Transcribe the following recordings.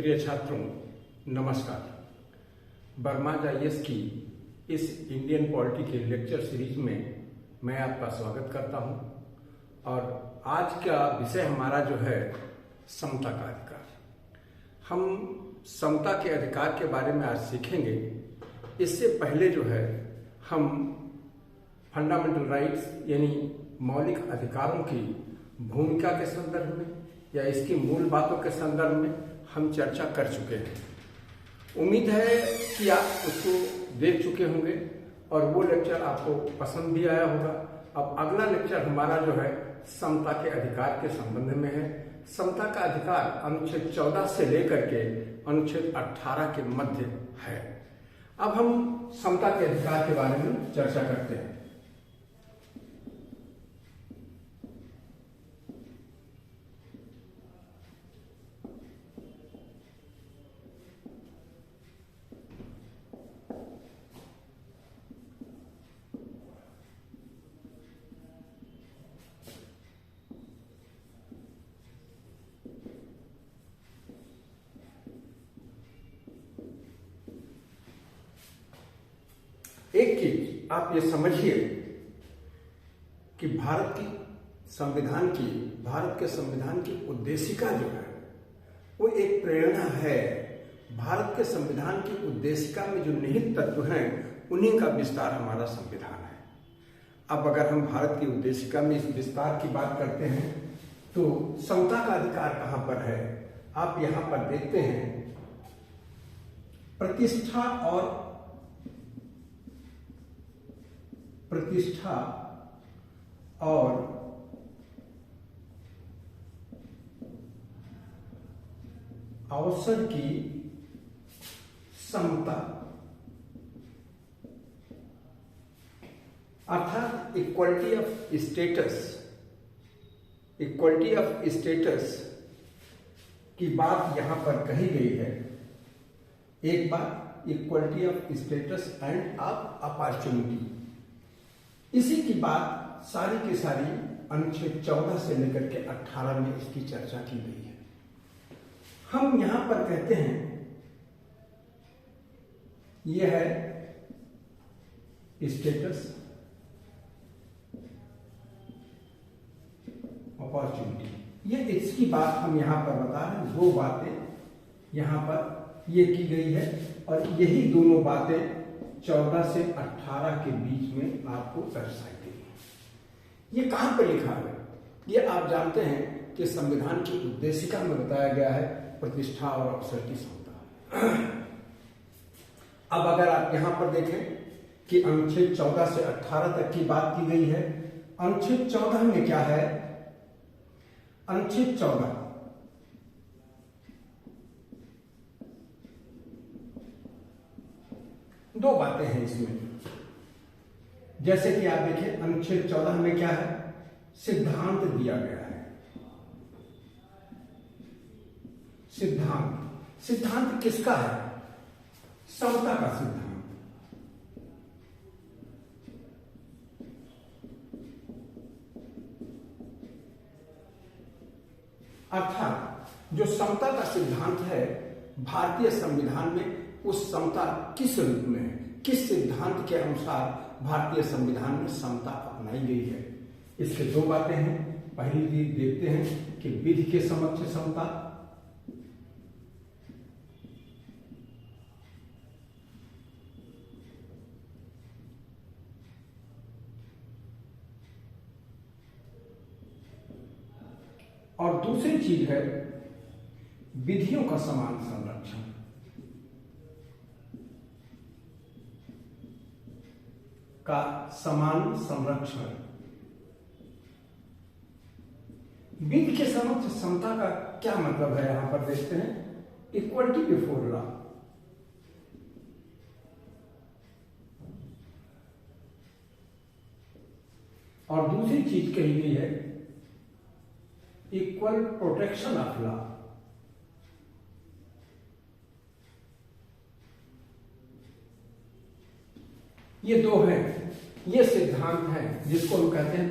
प्रिय छात्रों, नमस्कार। वर्मा आईएएस की इस इंडियन पॉलिटी के लेक्चर सीरीज में मैं आपका स्वागत करता हूं और आज का विषय हमारा जो है समता का अधिकार। हम समता के अधिकार के बारे में आज सीखेंगे। इससे पहले जो है हम फंडामेंटल राइट्स यानी मौलिक अधिकारों की भूमिका के संदर्भ में या इसकी मूल बातों के संदर्भ में हम चर्चा कर चुके हैं। उम्मीद है कि आप उसको देख चुके होंगे और वो लेक्चर आपको पसंद भी आया होगा। अब अगला लेक्चर हमारा जो है समता के अधिकार के संबंध में है। समता का अधिकार अनुच्छेद 14 से लेकर के अनुच्छेद 18 के मध्य है। अब हम समता के अधिकार के बारे में चर्चा करते हैं। एक चीज आप ये समझिए कि भारत के संविधान की उद्देशिका जो है वो एक प्रेरणा है। भारत के संविधान की उद्देशिका में जो निहित तत्व हैं उन्हीं का विस्तार हमारा संविधान है। अब अगर हम भारत की उद्देशिका में इस विस्तार की बात करते हैं तो समता का अधिकार कहां पर है? आप यहां पर देखते हैं प्रतिष्ठा और अवसर की समता, अर्थात इक्वलिटी ऑफ स्टेटस की बात यहां पर कही गई है। एक बात equality of status end of opportunity, इसी की बात सारी की सारी अनुच्छेद 14 से लेकर के 18 में इसकी चर्चा की गई है। हम यहां पर कहते हैं यह है स्टेटस, अपॉर्चुनिटी, ये इसकी बात हम यहां पर बता रहे हैं। दो बातें यहां पर ये की गई है और यही दोनों बातें 14 से 18 के बीच में आपको दर्शाई गई है। ये कहां पर लिखा है? ये आप जानते हैं कि संविधान की उद्देशिका में बताया गया है प्रतिष्ठा और अवसर की समता। अब अगर आप यहां पर देखें कि अनुच्छेद 14 से 18 तक की बात की गई है। अनुच्छेद 14 में क्या है? अनुच्छेद 14 दो बातें हैं इसमें। जैसे कि आप देखिए अनुच्छेद 14 में क्या है? सिद्धांत दिया गया है। सिद्धांत किसका है? समता का सिद्धांत। अर्थात जो समता का सिद्धांत है भारतीय संविधान में, उस समता किस रूप में है, किस सिद्धांत के अनुसार भारतीय संविधान में समता अपनाई गई है। इसके दो बातें हैं। पहली चीज देखते हैं कि विधि के समक्ष समता, और दूसरी चीज है विधियों का समान संरक्षण। का समान संरक्षण। विधि के समक्ष समता का क्या मतलब है? यहां पर देखते हैं इक्वलिटी बिफोर लॉ। और दूसरी चीज कही गई है इक्वल प्रोटेक्शन ऑफ लॉ। ये दो हैं, ये सिद्धांत है जिसको हम कहते हैं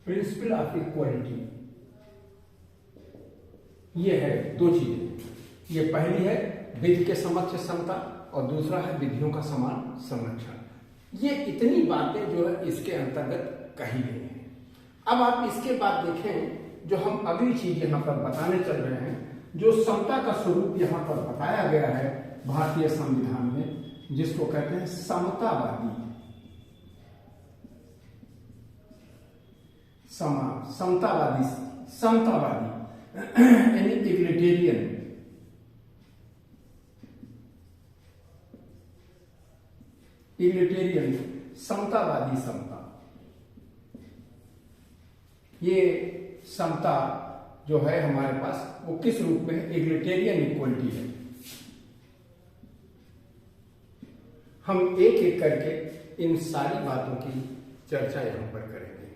प्रिंसिपल ऑफ इक्वालिटी। ये है दो चीजें। ये पहली है विधि के समक्ष समता और दूसरा है विधियों का समान संरक्षण। ये इतनी बातें जो है इसके अंतर्गत कही गई हैं। अब आप इसके बाद देखें जो हम अगली चीज यहाँ पर बताने चल रहे हैं, जो समता का स्वरूप यहाँ पर बताया गया है भारतीय संविधान में, जिसको कहते हैं समतावादी समतावादी यानी इग्लिटेरियन समतावादी समता। ये समता जो है हमारे पास वो किस रूप में है? इग्लिटेरियन इक्वलिटी है। हम एक एक करके इन सारी बातों की चर्चा यहां पर करेंगे।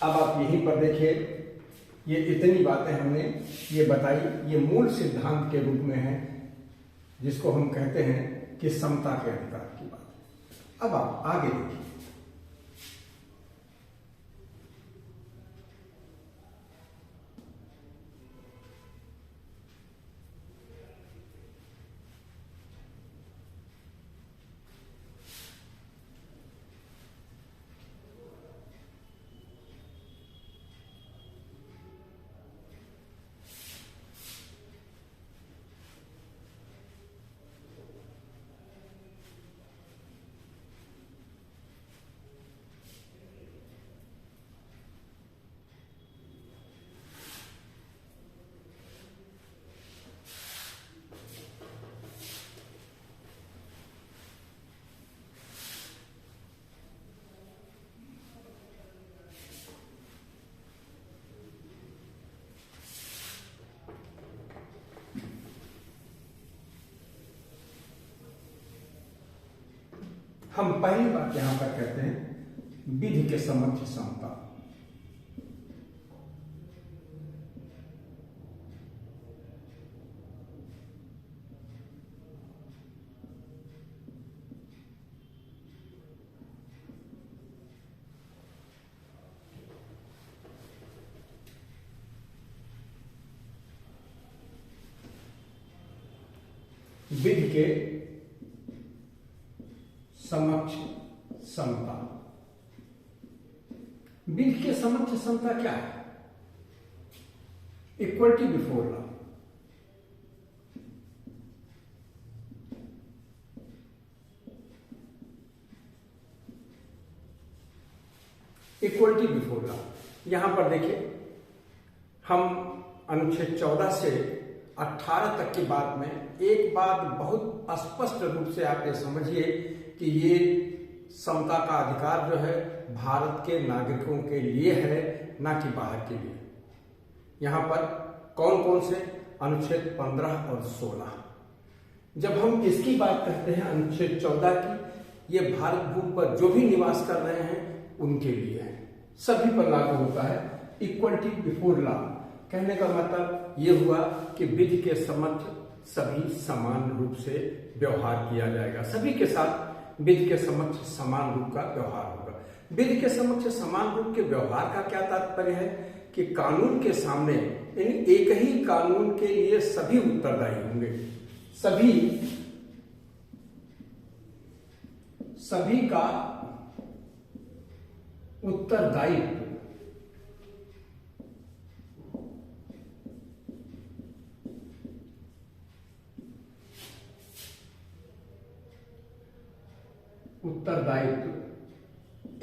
अब आप यहीं पर देखिए, ये इतनी बातें हमने ये बताई, ये मूल सिद्धांत के रूप में है जिसको हम कहते हैं कि समता के अधिकार की बात। अब आप आगे देखिए, हम पहली बात यहां पर कहते हैं विधि के समक्ष समता। विधि के समक्ष समता। विधि के समक्ष समता क्या है? Equality before law. Equality before law, यहां पर देखिए हम अनुच्छेद 14 से 18 तक की बात में एक बात बहुत स्पष्ट रूप से आप ये समझिए कि ये समता का अधिकार जो है भारत के नागरिकों के लिए है, ना कि बाहर के लिए। यहां पर कौन कौन से? अनुच्छेद 15 और 16। जब हम इसकी बात कहते हैं अनुच्छेद 14 की, ये भारत भूमि पर जो भी निवास कर रहे हैं उनके लिए है, सभी पर लागू होता है। इक्वलिटी बिफोर लॉ कहने का मतलब ये हुआ कि विधि के समक्ष सभी समान रूप से व्यवहार किया जाएगा, सभी के साथ विधि के समक्ष समान रूप का व्यवहार होगा। विधि के समक्ष समान रूप के व्यवहार का क्या तात्पर्य है कि कानून के सामने यानी एक ही कानून के लिए सभी उत्तरदायी होंगे, सभी का उत्तरदायित्व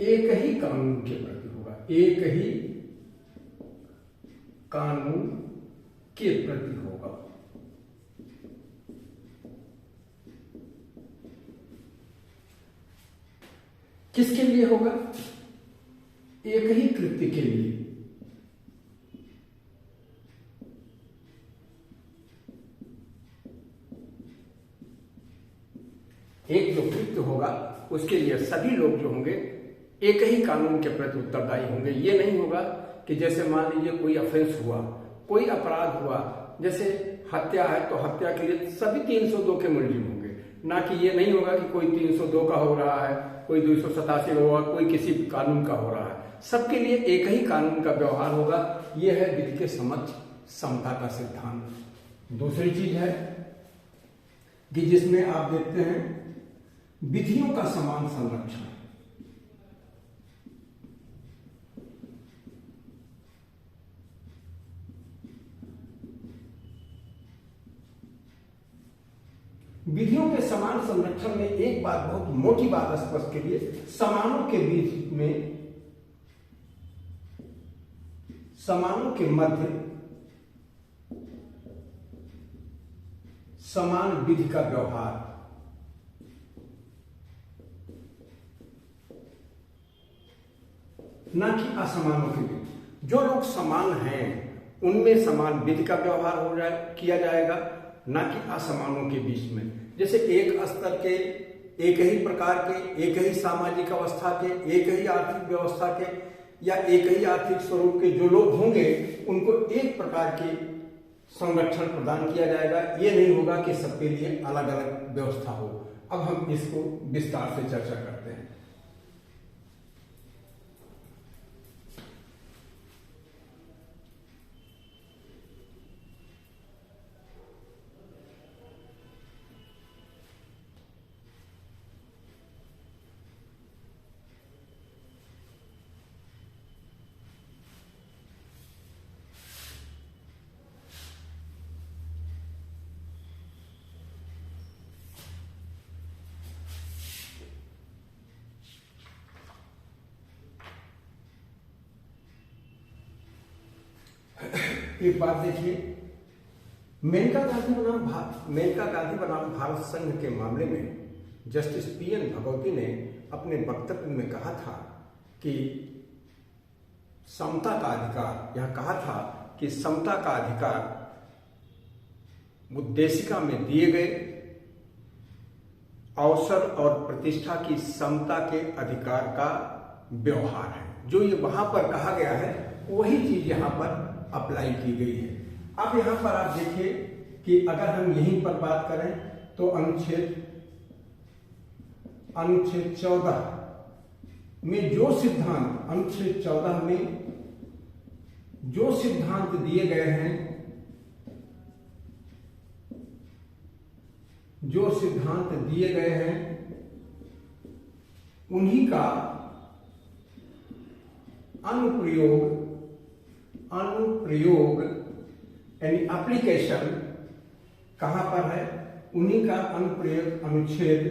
एक ही कानून के प्रति होगा, एक ही कानून के प्रति होगा। किसके लिए होगा? एक ही कृत्य के लिए। एक जो कृत्य होगा उसके लिए सभी लोग जो होंगे एक ही कानून के प्रति उत्तरदायी होंगे। ये नहीं होगा कि जैसे मान लीजिए कोई ऑफेंस हुआ, कोई अपराध हुआ, जैसे हत्या है तो हत्या के लिए सभी 302 के मुलजिम होंगे, ना कि ये नहीं होगा कि कोई 302 का हो रहा है, कोई 287 होगा, कोई किसी कानून का हो रहा है। सबके लिए एक ही कानून का व्यवहार होगा। यह है विधि के समक्ष समता का सिद्धांत। दूसरी चीज है कि जिसमें आप देखते हैं विधियों का समान संरक्षण। विधियों के समान संरक्षण में एक बात, बहुत मोटी बात स्पष्ट करिए, समानों के बीच में, समानों के मध्य समान विधि का व्यवहार। न कि असमानों के बीच। जो लोग समान हैं उनमें समान विधि का व्यवहार किया जाएगा, न कि असमानों के बीच में। जैसे एक स्तर के, एक ही प्रकार के, एक ही सामाजिक अवस्था के, एक ही आर्थिक व्यवस्था के या एक ही आर्थिक स्वरूप के जो लोग होंगे उनको एक प्रकार की संरक्षण प्रदान किया जाएगा। ये नहीं होगा कि सबके लिए अलग अलग व्यवस्था हो। अब हम इसको विस्तार से चर्चा करते हैं। एक बात देखिए, मेनका गांधी बनाम भारत संघ के मामले में जस्टिस पीएन भगवती ने अपने वक्तव्य में कहा था कि समता का अधिकार, यह कहा था कि समता का अधिकार उद्देशिका में दिए गए अवसर और प्रतिष्ठा की समता के अधिकार का व्यवहार है। जो ये वहां पर कहा गया है वही चीज यहां पर अप्लाई की गई है। अब यहां पर आप देखिए कि अगर हम यहीं पर बात करें तो अनुच्छेद 14 में जो सिद्धांत, अनुच्छेद 14 में जो सिद्धांत दिए गए हैं, जो सिद्धांत दिए गए हैं उन्हीं का अनुप्रयोग यानी एप्लीकेशन कहां पर है, उन्हीं का अनुप्रयोग अनुच्छेद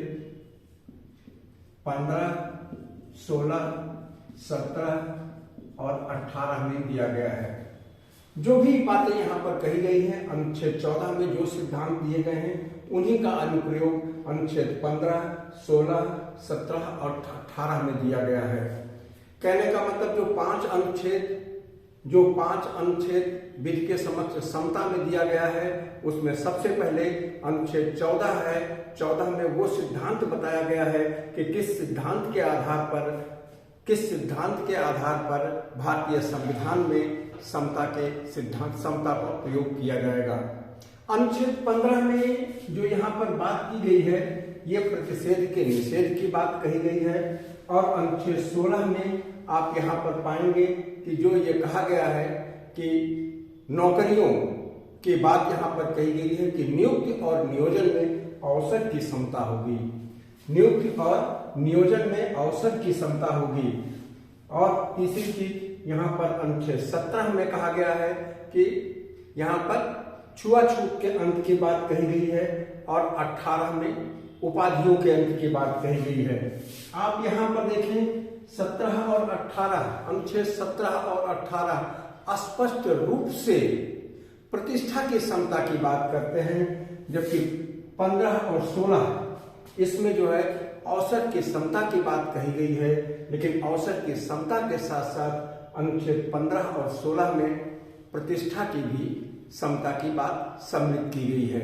15, 16, 17 और 18 में दिया गया है। जो भी बातें यहां पर कही गई हैं अनुच्छेद 14 में जो सिद्धांत दिए गए हैं उन्हीं का अनुप्रयोग अनुच्छेद 15, 16, 17 और 18 में दिया गया है। कहने का मतलब जो पांच अनुच्छेद विधि के समक्ष समता में दिया गया है उसमें सबसे पहले अनुच्छेद 14 है। 14 में वो सिद्धांत बताया गया है कि किस सिद्धांत के आधार पर भारतीय संविधान में समता का प्रयोग किया जाएगा। अनुच्छेद 15 में जो यहाँ पर बात की गई है ये प्रतिषेध के निषेध की बात कही गई है, और अनुच्छेद 16 में आप यहाँ पर पाएंगे कि जो ये कहा गया है कि नौकरियों की बात यहाँ पर कही गई है कि नियुक्ति और नियोजन में अवसर की समता होगी, नियुक्ति और नियोजन में अवसर की समता होगी। और तीसरी चीज यहाँ पर अनुच्छेद 17 में कहा गया है कि यहाँ पर छुआछूत के अंत की बात कही गई है, और 18 में उपाधियों के अंत की बात कही गई है। आप यहाँ पर देखें 17 और 18, अनुच्छेद 17 और 18 स्पष्ट रूप से प्रतिष्ठा की समता की बात करते हैं, जबकि 15 और 16 इसमें जो है अवसर की समता की बात कही गई है। लेकिन अवसर की समता के साथ साथ अनुच्छेद 15 और 16 में प्रतिष्ठा की भी समता की बात सम्मिलित की गई है।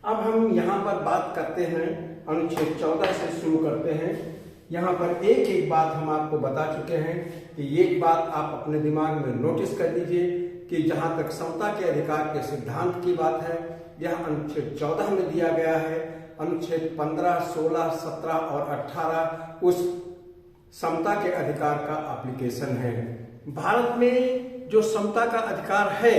अब हम यहाँ पर बात करते हैं, अनुच्छेद 14 से शुरू करते हैं। यहाँ पर एक एक बात हम आपको बता चुके हैं कि एक बात आप अपने दिमाग में नोटिस कर लीजिए कि जहाँ तक समता के अधिकार के सिद्धांत की बात है यह अनुच्छेद 14 में दिया गया है। अनुच्छेद 15, 16, 17 और 18 उस समता के अधिकार का एप्लीकेशन है। भारत में जो समता का अधिकार है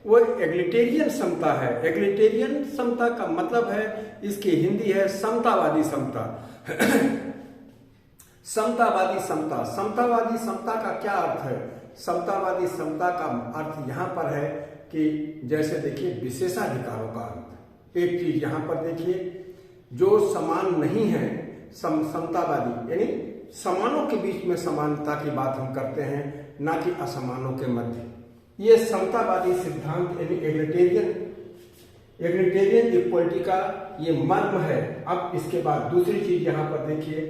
वो एग्लिटेरियन समता है। एग्लिटेरियन समता का मतलब है, इसकी हिंदी है समतावादी समता। समतावादी समता, समतावादी समता का क्या अर्थ है? समतावादी समता का अर्थ यहाँ पर है कि जैसे देखिए विशेषाधिकारों का अंत। एक चीज यहाँ पर देखिए, जो समान नहीं है, समतावादी यानी समानों के बीच में समानता की बात हम करते हैं, ना कि असमानों के मध्य। ये समतावादी सिद्धांत यानी एग्लिटेरियन इक्वलिटी का ये मर्म है। अब इसके बाद दूसरी चीज यहाँ पर देखिए,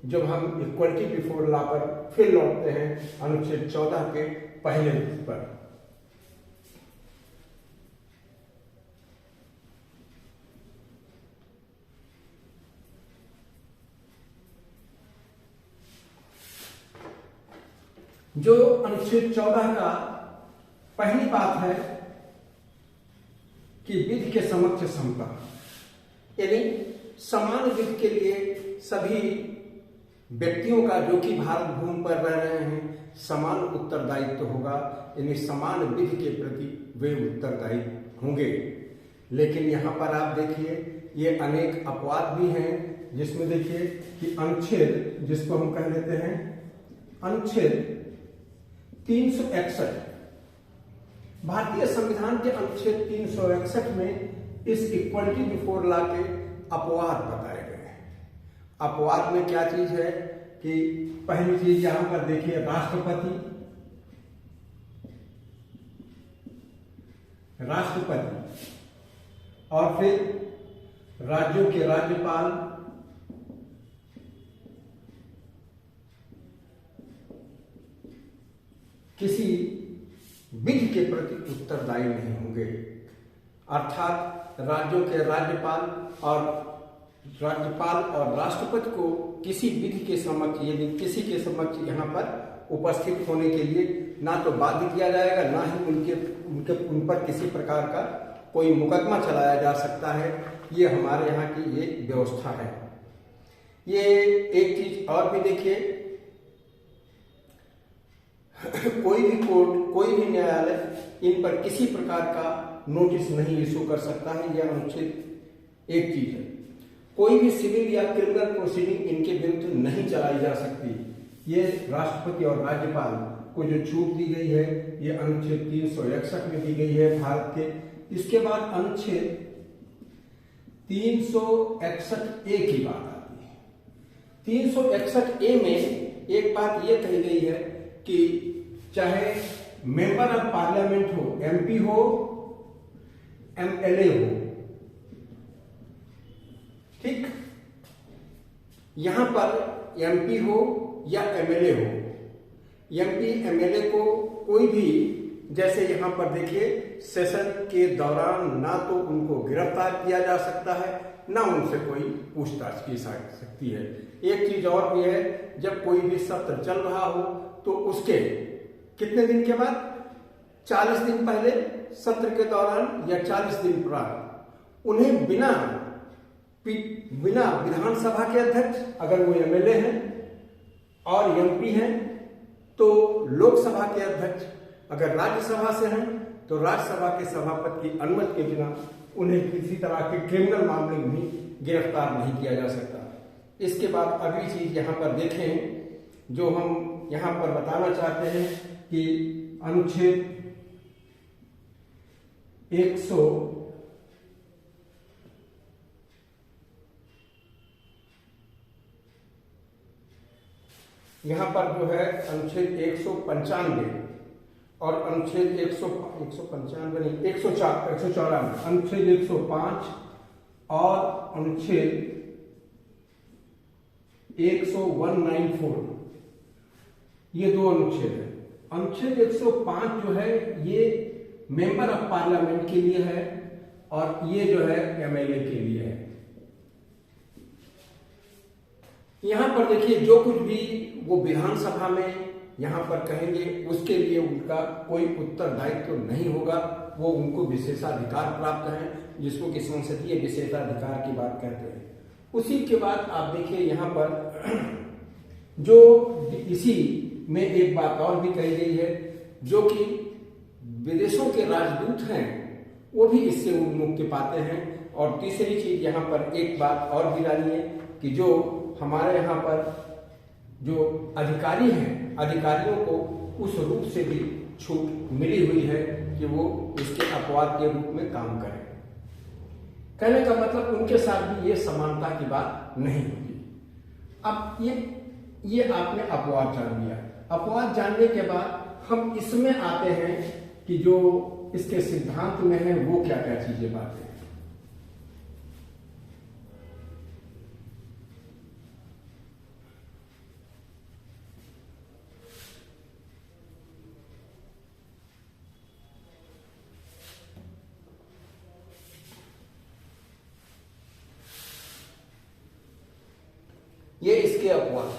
जब हम इक्वलिटी बिफोर लॉ पर फिर लौटते हैं अनुच्छेद 14 के पहले पर, जो अनुच्छेद 14 का पहली बात है कि विधि के समक्ष समता, यानी समान विधि के लिए सभी व्यक्तियों का जो कि भारत भूमि पर रह रहे हैं समान उत्तरदायित्व होगा, यानी समान विधि के प्रति वे उत्तरदायी होंगे। लेकिन यहाँ पर आप देखिए ये अनेक अपवाद भी हैं, जिसमें देखिए कि अनुच्छेद, जिसको हम कह लेते हैं अनुच्छेद 361, भारतीय संविधान के अनुच्छेद 361 में इस इक्वलिटी बिफोर लॉ के अपवाद बताए गए हैं। अपवाद में क्या चीज है कि पहली चीज यहां पर देखिए राष्ट्रपति और फिर राज्यों के राज्यपाल, किसी विधि के प्रति उत्तरदायी नहीं होंगे। अर्थात राज्यों के राज्यपाल और राष्ट्रपति को किसी विधि के समक्ष, यदि किसी के समक्ष यहाँ पर उपस्थित होने के लिए ना तो बाध्य किया जाएगा, ना ही उन पर किसी प्रकार का कोई मुकदमा चलाया जा सकता है। ये हमारे यहाँ की ये व्यवस्था है। ये एक चीज और भी देखिए, कोई भी कोर्ट, कोई भी न्यायालय इन पर किसी प्रकार का नोटिस नहीं इशू कर सकता है। यह अनुच्छेद एक चीज है। कोई भी सिविल या क्रिमिनल प्रोसीडिंग इनके विरुद्ध नहीं चलाई जा सकती। ये राष्ट्रपति और राज्यपाल को जो छूट दी गई है ये अनुच्छेद 361 में दी गई है भारत के। इसके बाद अनुच्छेद 361A की बात आती है। 361A में एक बात यह कही गई है कि चाहे मेंबर ऑफ पार्लियामेंट हो, एमपी हो, एमएलए हो, ठीक, यहां पर एमपी हो या एमएलए हो, एमपी एमएलए को कोई भी, जैसे यहां पर देखिए सेशन के दौरान ना तो उनको गिरफ्तार किया जा सकता है, ना उनसे कोई पूछताछ की जा सकती है। एक चीज और भी है, जब कोई भी सत्र चल रहा हो तो उसके कितने दिन के बाद, 40 दिन पहले सत्र के दौरान या 40 दिन बाद उन्हें बिना विधानसभा के अध्यक्ष, अगर वो एमएलए हैं और एमपी हैं तो लोकसभा के अध्यक्ष, अगर राज्यसभा से हैं तो राज्यसभा के सभापति की अनुमति के बिना उन्हें किसी तरह के क्रिमिनल मामले में भी गिरफ्तार नहीं किया जा सकता। इसके बाद अगली चीज यहाँ पर देखें, जो हम यहाँ पर बताना चाहते हैं कि अनुच्छेद 100 यहाँ पर जो है अनुच्छेद 195 और अनुच्छेद 195 नहीं 154, अनुच्छेद 105 और अनुच्छेद 194, ये दो अनुच्छेद है। अनुच्छेद 105 जो है ये मेंबर ऑफ पार्लियामेंट के लिए है और ये जो है एमएलए के लिए है। यहां पर देखिए जो कुछ भी वो विधानसभा में यहां पर कहेंगे उसके लिए उनका कोई उत्तरदायित्व नहीं होगा, वो उनको विशेषाधिकार प्राप्त है, जिसको कि संसदीय विशेषाधिकार की बात कहते हैं। उसी के बाद आप देखिए यहां पर जो इसी में एक बात और भी कही गई है, जो कि विदेशों के राजदूत हैं वो भी इससे मुक्ति पाते हैं। और तीसरी चीज यहाँ पर एक बात और भी डाली है कि जो हमारे यहाँ पर जो अधिकारी हैं, अधिकारियों को उस रूप से भी छूट मिली हुई है कि वो इसके अपवाद के रूप में काम करें। कहने का मतलब उनके साथ भी ये समानता की बात नहीं होगी। अब ये आपने अपवाद जान लिया। अपवाद जानने के बाद हम इसमें आते हैं कि जो इसके सिद्धांत में है वो क्या क्या चीजें बातें हैं। ये इसके अपवाद,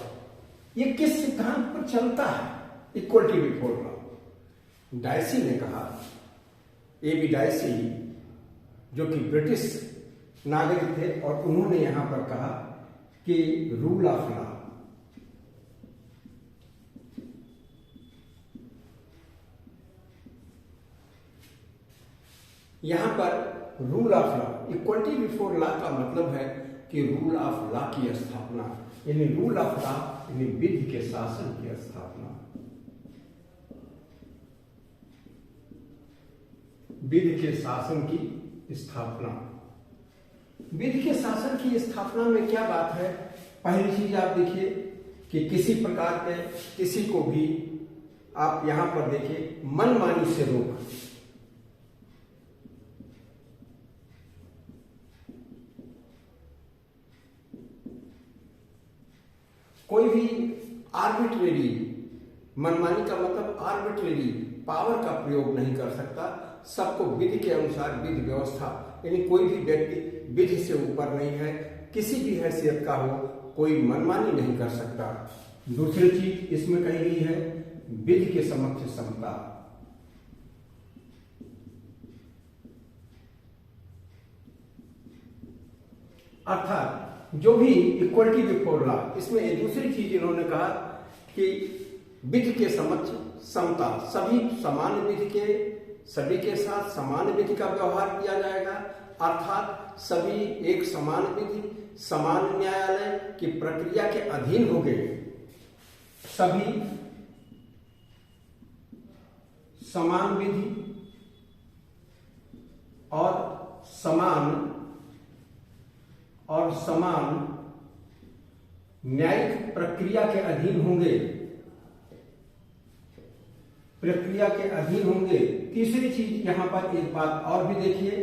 ये किस सिद्धांत पर चलता है? Equality before law. डायसी ने कहा, एबी डायसी जो कि ब्रिटिश नागरिक थे, और उन्होंने यहां पर कहा कि रूल ऑफ लॉ, यहां पर rule of law, equality before law का मतलब है कि रूल ऑफ लॉ की स्थापना, यानी रूल ऑफ लॉ यानी विधि के शासन की स्थापना, विधि के शासन की स्थापना। विधि के शासन की स्थापना में क्या बात है? पहली चीज आप देखिए कि किसी प्रकार के किसी को भी आप यहां पर देखिए मनमानी से रोक, कोई भी आर्बिट्रेरी, मनमानी का मतलब आर्बिट्रेरी पावर का प्रयोग नहीं कर सकता। सबको विधि के अनुसार, विधि व्यवस्था, यानी कोई भी व्यक्ति विधि से ऊपर नहीं है, किसी भी हैसियत का हो, कोई मनमानी नहीं कर सकता। दूसरी चीज इसमें कही गई है विधि के समक्ष समता। अर्थात जो भी इक्वलिटी बिफोर लॉ, इसमें एक दूसरी चीज इन्होंने कहा कि विधि के समक्ष समता, सभी समान विधि के, सभी के साथ समान विधि का व्यवहार किया जाएगा। अर्थात सभी एक समान विधि, समान न्यायालय की प्रक्रिया के अधीन होंगे। सभी समान विधि और समान न्यायिक प्रक्रिया के अधीन होंगे, प्रक्रिया के अधीन होंगे। तीसरी चीज यहां पर एक बात और भी देखिए,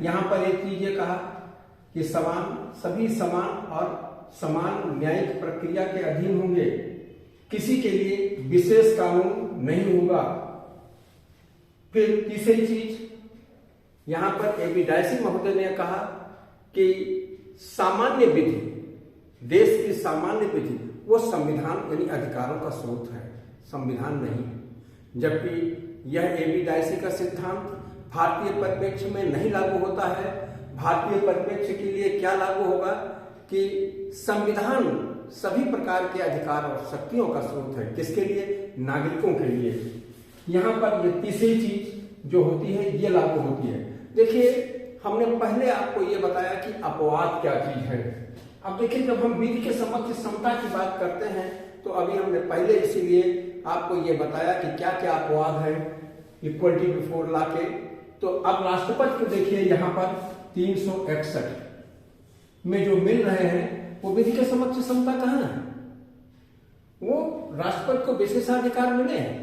यहां पर एक चीज ये कहा कि सभी समान और समान न्यायिक प्रक्रिया के अधीन होंगे, किसी के लिए विशेष कानून नहीं होगा। फिर तीसरी चीज यहां पर एबी डायसी महोदय ने कहा कि सामान्य विधि, देश की सामान्य विधि वो संविधान यानी अधिकारों का स्रोत है, संविधान नहीं। जबकि यह एबी डायसी का सिद्धांत भारतीय परिप्रेक्ष्य में नहीं लागू होता है। भारतीय परिप्रेक्ष्य के लिए क्या लागू होगा कि संविधान सभी प्रकार के अधिकार और शक्तियों का स्रोत है। किसके लिए? नागरिकों के लिए। यहां पर ये तीसरी चीज जो होती है ये लागू होती है। देखिए, हमने पहले आपको ये बताया कि अपवाद क्या चीज है। अब देखिए, जब हम विधि के समक्ष समता की बात करते हैं तो अभी हमने पहले इसीलिए आपको ये बताया कि क्या क्या अपवाद है इक्वलिटी बिफोर लॉ के। तो अब राष्ट्रपति को देखिए, यहाँ पर 361 में जो मिल रहे हैं वो विधि के समक्ष समता कहाँ है? वो राष्ट्रपति को विशेषाधिकार मिले हैं,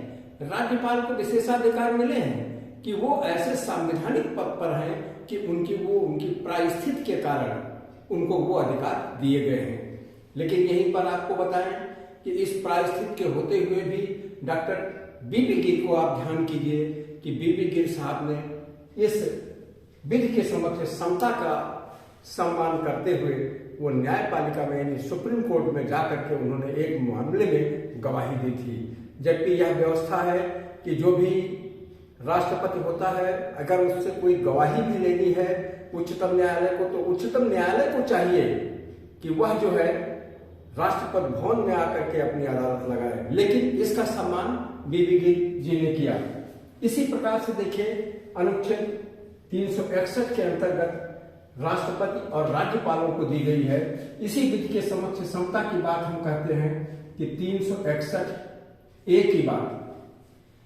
राज्यपाल को विशेषाधिकार मिले हैं कि वो ऐसे संवैधानिक पद पर हैं कि उनकी प्रायश्चित के कारण उनको वो अधिकार दिए गए हैं। लेकिन यहीं पर आपको बताएं कि इस प्रायश्चित के होते हुए भी डॉक्टर बीबी गिल को आप ध्यान कीजिए कि बीबी गिल साहब ने इस विधि के समक्ष समता का सम्मान करते हुए वो न्यायपालिका में यानी सुप्रीम कोर्ट में जाकर के उन्होंने एक मामले में गवाही दी थी। जबकि यह व्यवस्था है कि जो भी राष्ट्रपति होता है, अगर उससे कोई गवाही भी लेनी है उच्चतम न्यायालय को, तो उच्चतम न्यायालय को चाहिए कि वह जो है राष्ट्रपति भवन में आकर के अपनी अदालत लगाए, लेकिन इसका सम्मान बीबी गिल जी ने किया। इसी प्रकार से देखिए, अनुच्छेद 361 के अंतर्गत राष्ट्रपति और राज्यपालों को दी गई है। इसी विधि के समक्ष समता की बात हम कहते हैं कि 361 ए की बात,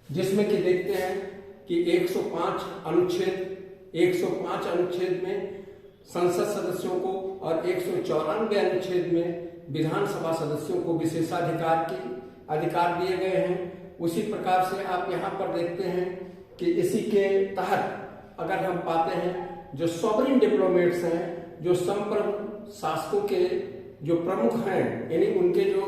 जिसमें कि देखते हैं कि 105 अनुच्छेद में संसद सदस्यों को और 194 अनुच्छेद में विधानसभा सदस्यों को अधिकार दिए गए हैं। उसी प्रकार से आप यहाँ पर देखते हैं कि इसी के तहत अगर हम पाते हैं जो सॉवरेन डिप्लोमेट्स हैं, जो संप्रभु शासकों के जो प्रमुख हैं, यानी उनके जो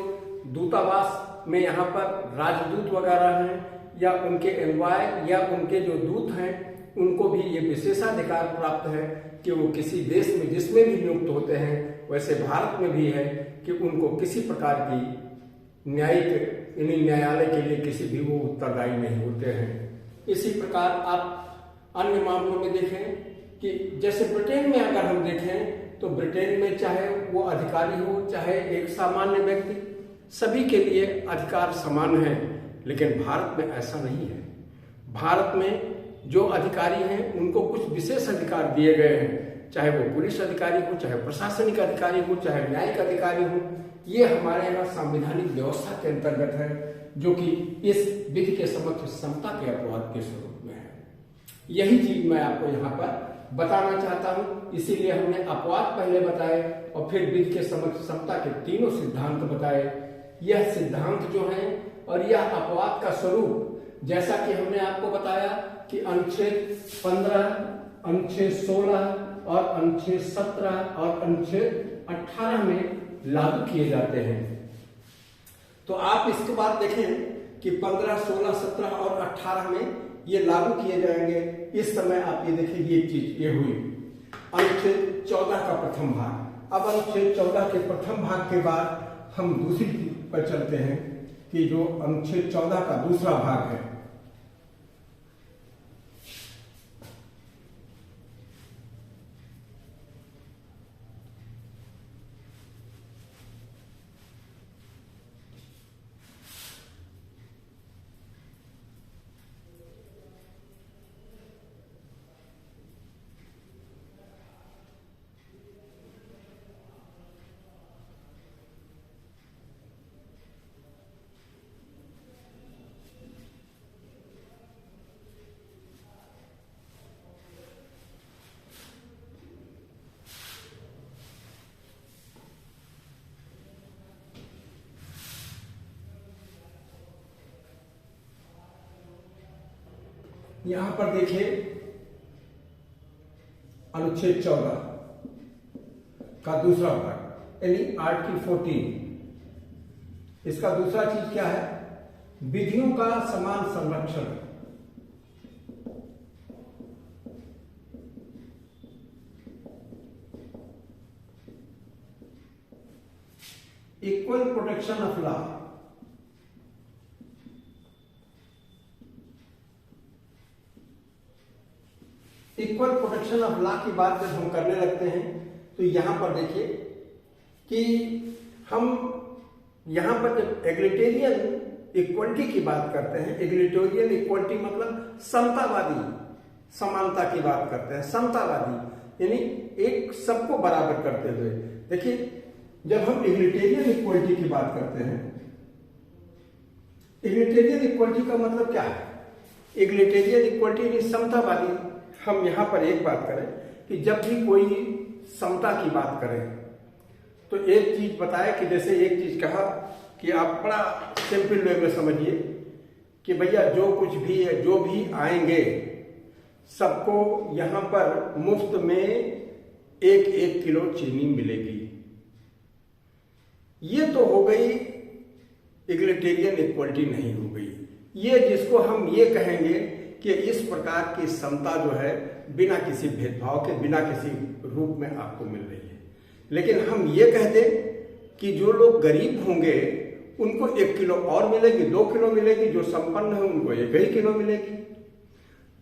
दूतावास में यहाँ पर राजदूत वगैरह हैं या उनके एनवाय या उनके जो दूत हैं, उनको भी ये विशेषाधिकार प्राप्त है कि वो किसी देश में जिसमें भी नियुक्त होते हैं, वैसे भारत में भी है कि उनको किसी प्रकार की न्यायालय के लिए किसी भी वो उत्तरदायी नहीं होते हैं। इसी प्रकार आप अन्य मामलों में देखें कि जैसे ब्रिटेन में अगर हम देखें तो ब्रिटेन में चाहे वो अधिकारी हो चाहे एक सामान्य व्यक्ति, सभी के लिए अधिकार समान है। लेकिन भारत में ऐसा नहीं है। भारत में जो अधिकारी हैं उनको कुछ विशेष अधिकार दिए गए हैं, चाहे वो पुलिस अधिकारी हो, चाहे प्रशासनिक अधिकारी हो, चाहे न्यायिक अधिकारी हो। ये हमारे यहाँ संवैधानिक व्यवस्था के अंतर्गत है, जो कि इस विधि के समक्ष समता के अपवाद के स्वरूप में है। यही चीज मैं आपको यहाँ पर बताना चाहता हूँ। इसीलिए हमने अपवाद पहले बताए और फिर विधि के समक्ष समता के तीनों सिद्धांत बताए। यह सिद्धांत जो है और यह अपवाद का स्वरूप, जैसा कि हमने आपको बताया कि अनुच्छेद 15, अनुच्छेद 16 और अनुच्छेद 17 और अनुच्छेद 18 में लागू किए जाते हैं। तो आप इसके बाद देखें कि 15, 16, 17 और 18 में ये लागू किए जाएंगे। इस समय आप ये देखिए, ये चीज ये हुई अनुच्छेद 14 का प्रथम भाग। अब अनुच्छेद 14 के प्रथम भाग के बाद हम दूसरी चीज पर चलते हैं कि जो अनुच्छेद 14 का दूसरा भाग है। यहां पर देखिए अनुच्छेद 14 का दूसरा भाग यानी आर्टिकल 14, इसका दूसरा चीज क्या है? विधियों का समान संरक्षण। Equal protection of law. Equal protection of law की बात जब हम करने लगते हैं तो यहां पर देखिए कि हम यहां पर जब एग्लिटेरियन इक्वलिटी की बात करते हैं, एग्लिटेरियन इक्वलिटी मतलब समतावादी समानता की बात करते हैं। समतावादी यानी एक सबको बराबर करते हुए। देखिए जब हम एग्लिटेरियन इक्वलिटी की बात करते हैं, एग्लिटेरियन इक्वलिटी का मतलब क्या है? एग्लिटेरियन इक्वलिटी यानी समतावादी। हम यहां पर एक बात करें कि जब भी कोई समता की बात करें तो एक चीज बताए कि जैसे एक चीज कहा कि आप बड़ा सिंपल वे में समझिए कि भैया जो कुछ भी है, जो भी आएंगे सबको यहां पर मुफ्त में 1-1 किलो चीनी मिलेगी। ये तो हो गई इक्वलिटेरियन इक्वलिटी नहीं हो गई। ये जिसको हम ये कहेंगे कि इस प्रकार की समता जो है बिना किसी भेदभाव के, बिना किसी रूप में आपको मिल रही है। लेकिन हम ये कह दें कि जो लोग गरीब होंगे उनको 1 किलो और मिलेगी, 2 किलो मिलेगी, जो संपन्न है उनको 1 किलो मिलेगी।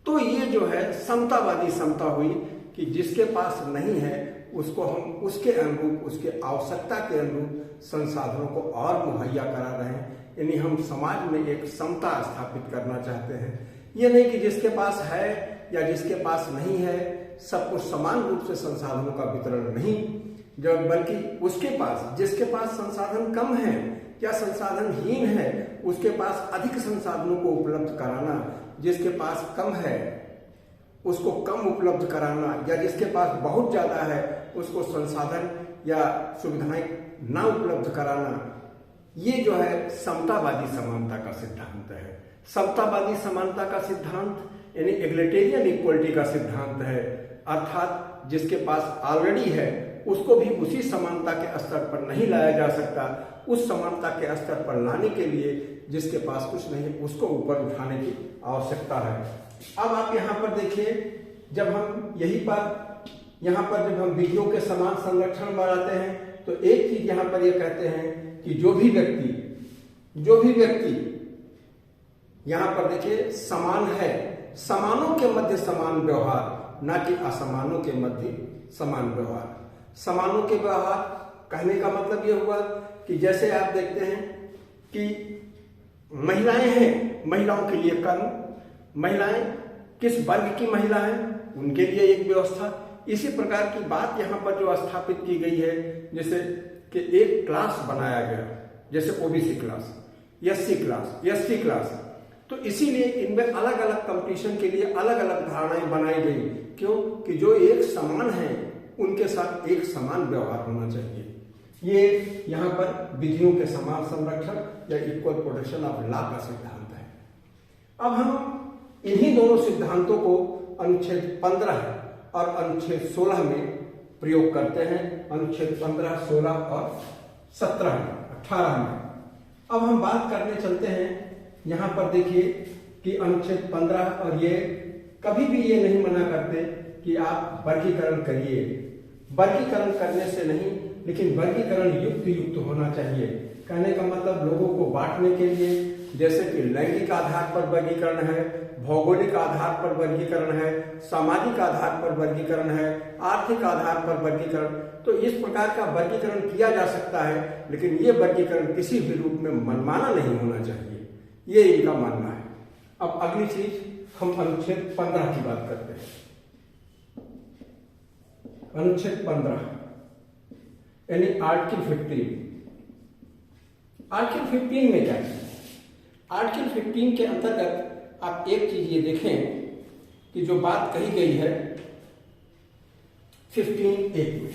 तो ये जो है समतावादी समता हुई कि जिसके पास नहीं है उसको हम उसके अनुरूप, उसके आवश्यकता के अनुरूप संसाधनों को और मुहैया करा रहे हैं। यानी हम समाज में एक समता स्थापित करना चाहते हैं। ये नहीं कि जिसके पास है या जिसके पास नहीं है सबको समान रूप से संसाधनों का वितरण नहीं, जब बल्कि उसके पास, जिसके पास संसाधन कम है या संसाधनहीन है, उसके पास अधिक संसाधनों को उपलब्ध कराना, जिसके पास कम है उसको कम उपलब्ध कराना, या जिसके पास बहुत ज्यादा है उसको संसाधन या सुविधाएं ना उपलब्ध कराना, ये जो है समतावादी समानता का सिद्धांत है। समतावादी समानता का सिद्धांत यानी एग्लिटेरियन इक्वलिटी का सिद्धांत है, अर्थात जिसके पास ऑलरेडी है उसको भी उसी समानता के स्तर पर नहीं लाया जा सकता। उस समानता के स्तर पर लाने के लिए जिसके पास कुछ नहीं है उसको ऊपर उठाने की आवश्यकता है। अब आप यहाँ पर देखिए, जब हम यही बात यहाँ पर जब हम विधियों के समान संरक्षण बढ़ाते हैं तो एक चीज यहाँ पर ये कहते हैं कि जो भी व्यक्ति यहाँ पर देखिए समान है, समानों के मध्य समान व्यवहार, ना कि असमानों के मध्य समान व्यवहार। समानों के व्यवहार कहने का मतलब ये हुआ कि जैसे आप देखते हैं कि महिलाएं हैं, महिलाओं के लिए कानून, महिलाएं किस वर्ग की महिला हैं उनके लिए एक व्यवस्था। इसी प्रकार की बात यहाँ पर जो स्थापित की गई है, जैसे कि एक क्लास बनाया गया, जैसे OBC class, SC class, ST class, तो इसीलिए इनमें अलग अलग कंपटीशन के लिए अलग अलग धारणाएं बनाई गई। क्यों? कि जो एक समान है उनके साथ एक समान व्यवहार होना चाहिए। ये यहाँ पर विधियों के समान संरक्षण या इक्वल प्रोटेक्शन ऑफ लॉ का सिद्धांत है। अब हम इन्हीं दोनों सिद्धांतों को अनुच्छेद 15 और अनुच्छेद 16 में प्रयोग करते हैं। अनुच्छेद 15, 16 और 17 में, 18 में। अब हम बात करने चलते हैं। यहाँ पर देखिए कि अनुच्छेद 15 और ये कभी भी ये नहीं मना करते कि आप वर्गीकरण करिए, वर्गीकरण करने से नहीं, लेकिन वर्गीकरण युक्त होना चाहिए। कहने का मतलब लोगों को बांटने के लिए, जैसे कि लैंगिक आधार पर वर्गीकरण है, भौगोलिक आधार पर वर्गीकरण है, सामाजिक आधार पर वर्गीकरण है, आर्थिक आधार पर वर्गीकरण, तो इस प्रकार का वर्गीकरण किया जा सकता है, लेकिन ये वर्गीकरण किसी भी रूप में मनमाना नहीं होना चाहिए, ये इनका मानना है। अब अगली चीज हम अनुच्छेद 15 की बात करते हैं। अनुच्छेद 15 यानी आर्टिकल 15। आर्टिकल 15 में क्या है? आर्टिकल 15 के अंतर्गत आप एक चीज ये देखें कि जो बात कही गई है 15(a) में,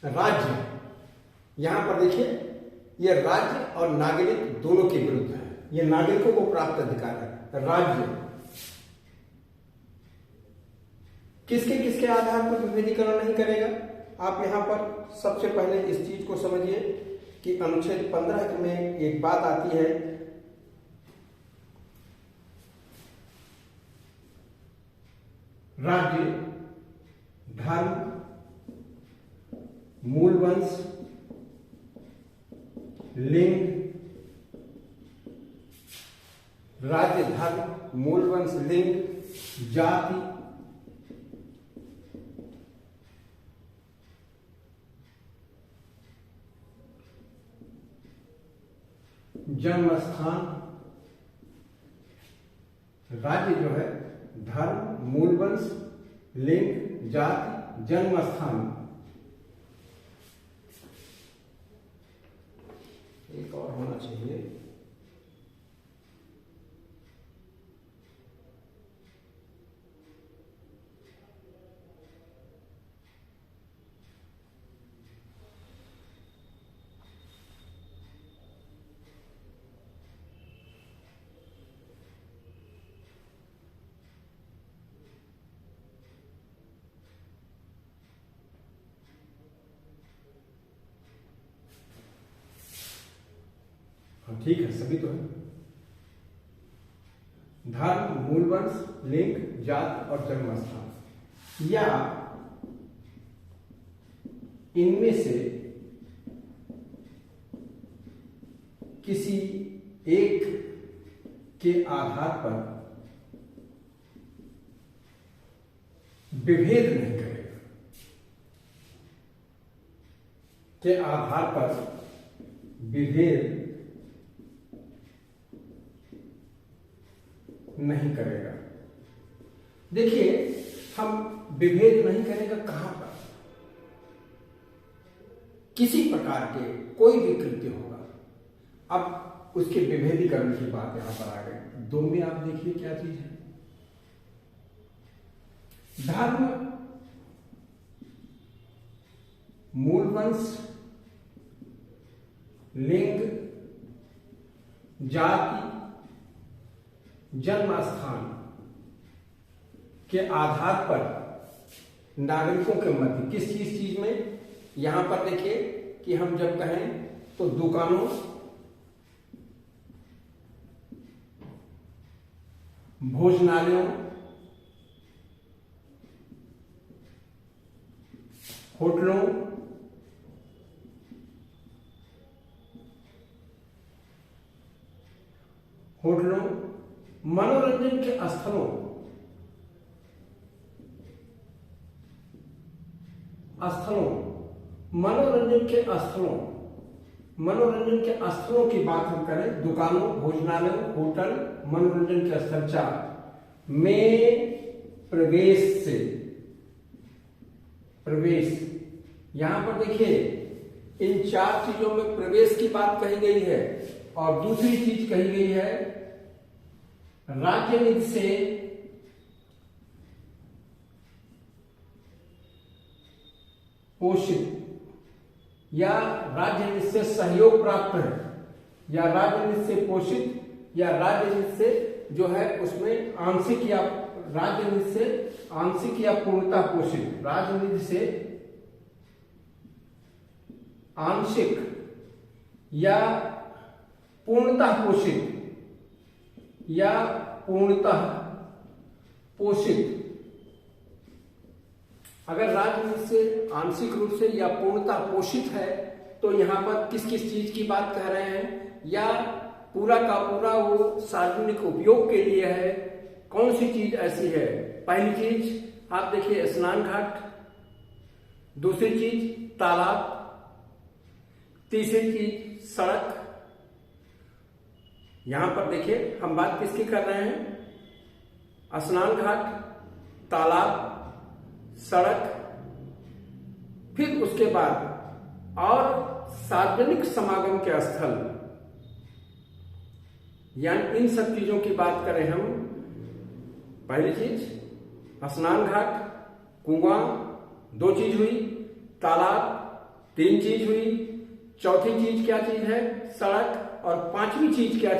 राज्य, यहां पर देखिए ये राज्य और नागरिक दोनों के विरुद्ध है। ये नागरिकों को प्राप्त अधिकार है। राज्य किसके किसके आधार पर विभेदीकरण नहीं करेगा? आप यहां पर सबसे पहले इस चीज को समझिए कि अनुच्छेद 15 में एक बात आती है, राज्य, धर्म, मूल वंश, लिंग, राज्य, धर्म, मूल वंश, लिंग, जाति, जन्म स्थान, राज्य जो है धर्म, मूल वंश, लिंग, जाति, जन्म स्थान। एक और होना चाहिए, ठीक है, सभी तो है, धर्म, मूल वंश, लिंग, जात और जन्म स्थान, या इनमें से किसी एक के आधार पर विभेद नहीं करेगा, के आधार पर विभेद नहीं करेगा। देखिए, हम विभेद नहीं करेगा कहां पर? किसी प्रकार के कोई भी कृत्य होगा। अब उसके विभेदीकरण की बात यहां पर आ गई। दो में आप देखिए क्या चीज है। धर्म, मूल वंश, लिंग, जाति, जन्म स्थान के आधार पर नागरिकों के मध्य किस चीज में, यहां पर देखिए कि हम जब कहें तो दुकानों, भोजनालयों, होटलों, मनोरंजन के स्थलों, मनोरंजन के स्थलों की बात हम करें, दुकानों, भोजनालय, होटल, मनोरंजन के स्थल 4 में प्रवेश, यहां पर देखिए इन 4 चीजों में प्रवेश की बात कही गई है। और दूसरी चीज कही गई है राज्य निधि से पोषित या राज्य निधि से सहयोग प्राप्त है, या राज्य निधि से पोषित, या राज्य निधि से जो है उसमें आंशिक या राज्य निधि से आंशिक या पूर्णतः पोषित, राज्य निधि से आंशिक या पूर्णतः पोषित या पूर्णतः पोषित। अगर राज्य से आंशिक रूप से या पूर्णतः पोषित है तो यहां पर किस किस चीज की बात कह रहे हैं, या पूरा का पूरा वो सार्वजनिक उपयोग के लिए है। कौन सी चीज ऐसी है? पहली चीज आप देखिए स्नान घाट, दूसरी चीज तालाब, तीसरी चीज सड़क। यहां पर देखिए हम बात किसकी कर रहे हैं? स्नान घाट, तालाब, सड़क, फिर उसके बाद और सार्वजनिक समागम के स्थल, यानी इन सब चीजों की बात करें हम। पहली चीज स्नान घाट, कुआं, 2 चीज हुई, तालाब 3 चीज हुई, चौथी चीज क्या चीज है? सड़क, और पांचवी चीज क्या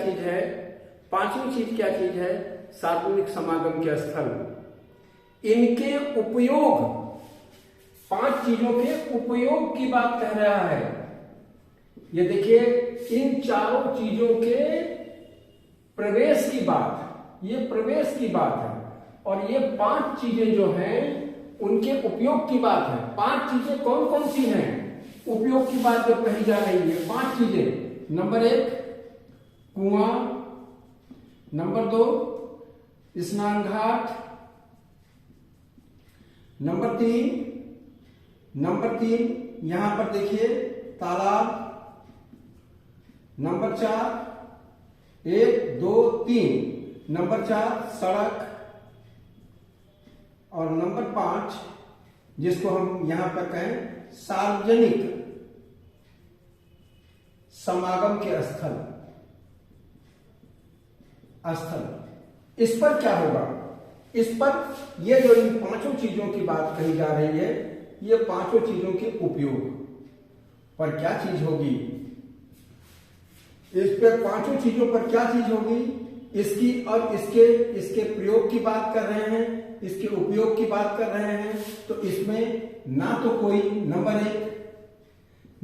चीज है? सार्वजनिक समागम के स्थल। इनके उपयोग, 5 चीजों के उपयोग की बात कह रहा है। ये देखिए इन चारों चीजों के प्रवेश की बात, ये प्रवेश की बात है, और ये 5 चीजें जो हैं उनके उपयोग की बात है। 5 चीजें कौन कौन सी हैं? उपयोग की बात जब कही जा रही है, 5 चीजें। नंबर 1 कुआं, नंबर 2 स्नान घाट, नंबर 3 यहां पर देखिए तालाब, नंबर 4 1 2 3, नंबर 4 सड़क, और नंबर 5 जिसको हम यहां पर कहें सार्वजनिक समागम के स्थल। इस पर क्या होगा? इस पर ये जो इन 5 चीजों की बात कही जा रही है, ये 5 चीजों के उपयोग पर क्या चीज होगी? इस पर 5 चीजों पर क्या चीज होगी? इसकी और इसके प्रयोग की बात कर रहे हैं, इसके उपयोग की बात कर रहे हैं। तो इसमें ना तो कोई नंबर 1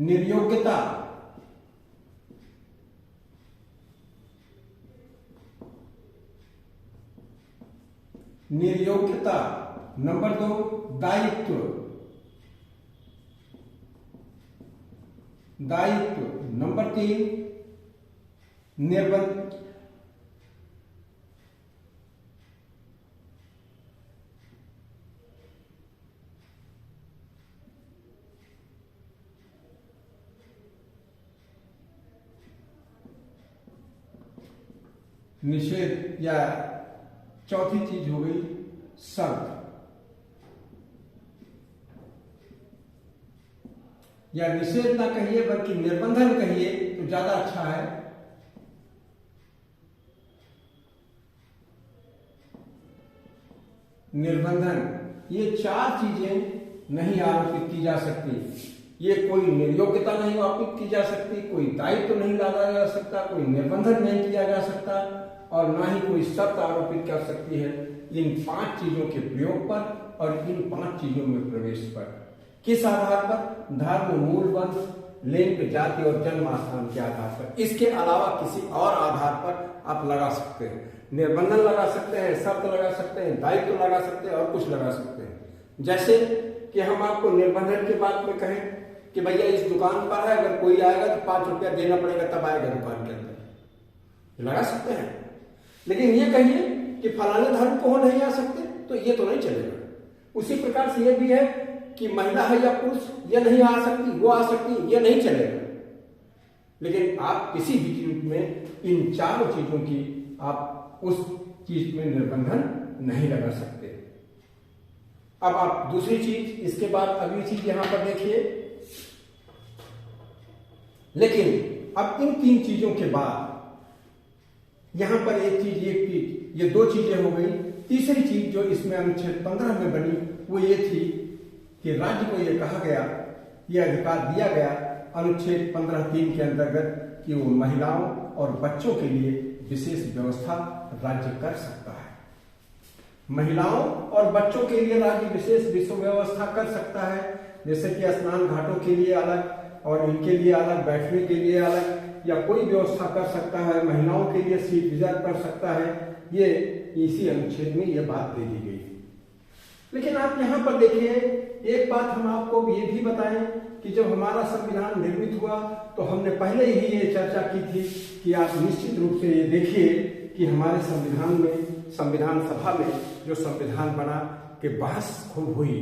निर्योग्यता, नंबर 2 दायित्व, नंबर 3 निर्बंध, निषेध या चौथी चीज हो गई शर्त या निषेध ना कहिए बल्कि निर्बंधन कहिए तो ज्यादा अच्छा है। निर्बंधन, ये चार चीजें नहीं आरोपित की जा सकती। ये कोई निर्योग्यता नहीं आरोपित की जा सकती, कोई दायित्व नहीं लादा जा सकता, कोई निर्बंधन नहीं किया जा सकता और ना ही कोई शर्त आरोपित कर सकती है इन पांच चीजों के प्रयोग पर और इन पांच चीजों में प्रवेश पर। किस आधार पर? धर्म, मूल, वंश, लिंग, जाति और जन्म स्थान के आधार पर। इसके अलावा किसी और आधार पर आप लगा सकते हैं। निर्बंधन लगा सकते हैं, शर्त लगा सकते हैं, दायित्व लगा सकते हैं और कुछ लगा सकते हैं। जैसे कि हम आपको निर्बंधन के बात में कहें कि भैया इस दुकान पर है, अगर कोई आएगा तो 5 रुपया देना पड़ेगा तब आएगा दुकान के अंदर, लगा सकते हैं। लेकिन ये कहिए कि फलाने धर्म को नहीं आ सकते तो ये तो नहीं चलेगा। उसी प्रकार से ये भी है कि महिला है या पुरुष ये नहीं आ सकती, वो आ सकती, ये नहीं चलेगा। लेकिन आप किसी भी चीज में इन चारों चीजों की आप उस चीज में निर्बंधन नहीं लगा सकते। अब आप दूसरी चीज, इसके बाद अगली चीज यहां पर देखिए। लेकिन अब इन तीन चीजों के बाद यहां पर एक चीज, ये दो चीजें हो गई। तीसरी चीज जो इसमें अनुच्छेद 15 में बनी वो ये थी कि राज्य को ये कहा गया, ये अधिकार दिया गया अनुच्छेद 15(3) के अंतर्गत कि वो महिलाओं और बच्चों के लिए विशेष व्यवस्था राज्य कर सकता है। महिलाओं और बच्चों के लिए राज्य विशेष व्यवस्था कर सकता है, जैसे कि स्नान घाटों के लिए अलग और इनके लिए अलग, बैठने के लिए अलग, या कोई व्यवस्था कर सकता है। महिलाओं के लिए सीट रिजर्व कर सकता है। ये इसी अनुच्छेद में ये बात दे दी गई। लेकिन आप यहाँ पर देखिए, एक बात हम आपको ये भी बताएं कि जब हमारा संविधान निर्मित हुआ तो हमने पहले ही ये चर्चा की थी कि आप निश्चित रूप से ये देखिए कि हमारे संविधान में, संविधान सभा में जो संविधान बना कि बहस खूब हुई,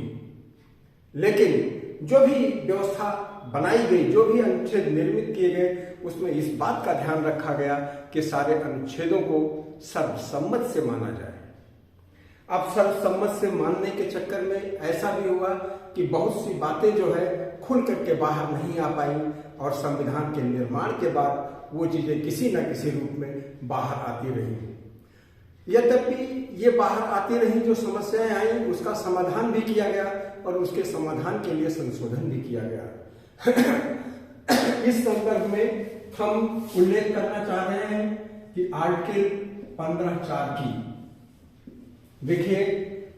लेकिन जो भी व्यवस्था बनाई गई, जो भी अनुच्छेद निर्मित किए गए, उसमें इस बात का ध्यान रखा गया कि सारे अनुच्छेदों को सर्वसम्मत से माना जाए। अब सर्वसम्मत से मानने के चक्कर में ऐसा भी हुआ कि बहुत सी बातें जो है खुल करके बाहर नहीं आ पाई और संविधान के निर्माण के बाद वो चीजें किसी न किसी रूप में बाहर आती रही। यद्यपि ये बाहर आती रही, जो समस्याएं आई उसका समाधान भी किया गया और उसके समाधान के लिए संशोधन भी किया गया। इस संदर्भ में हम उल्लेख करना चाह रहे हैं कि आर्टिकल 15(4) की, देखिए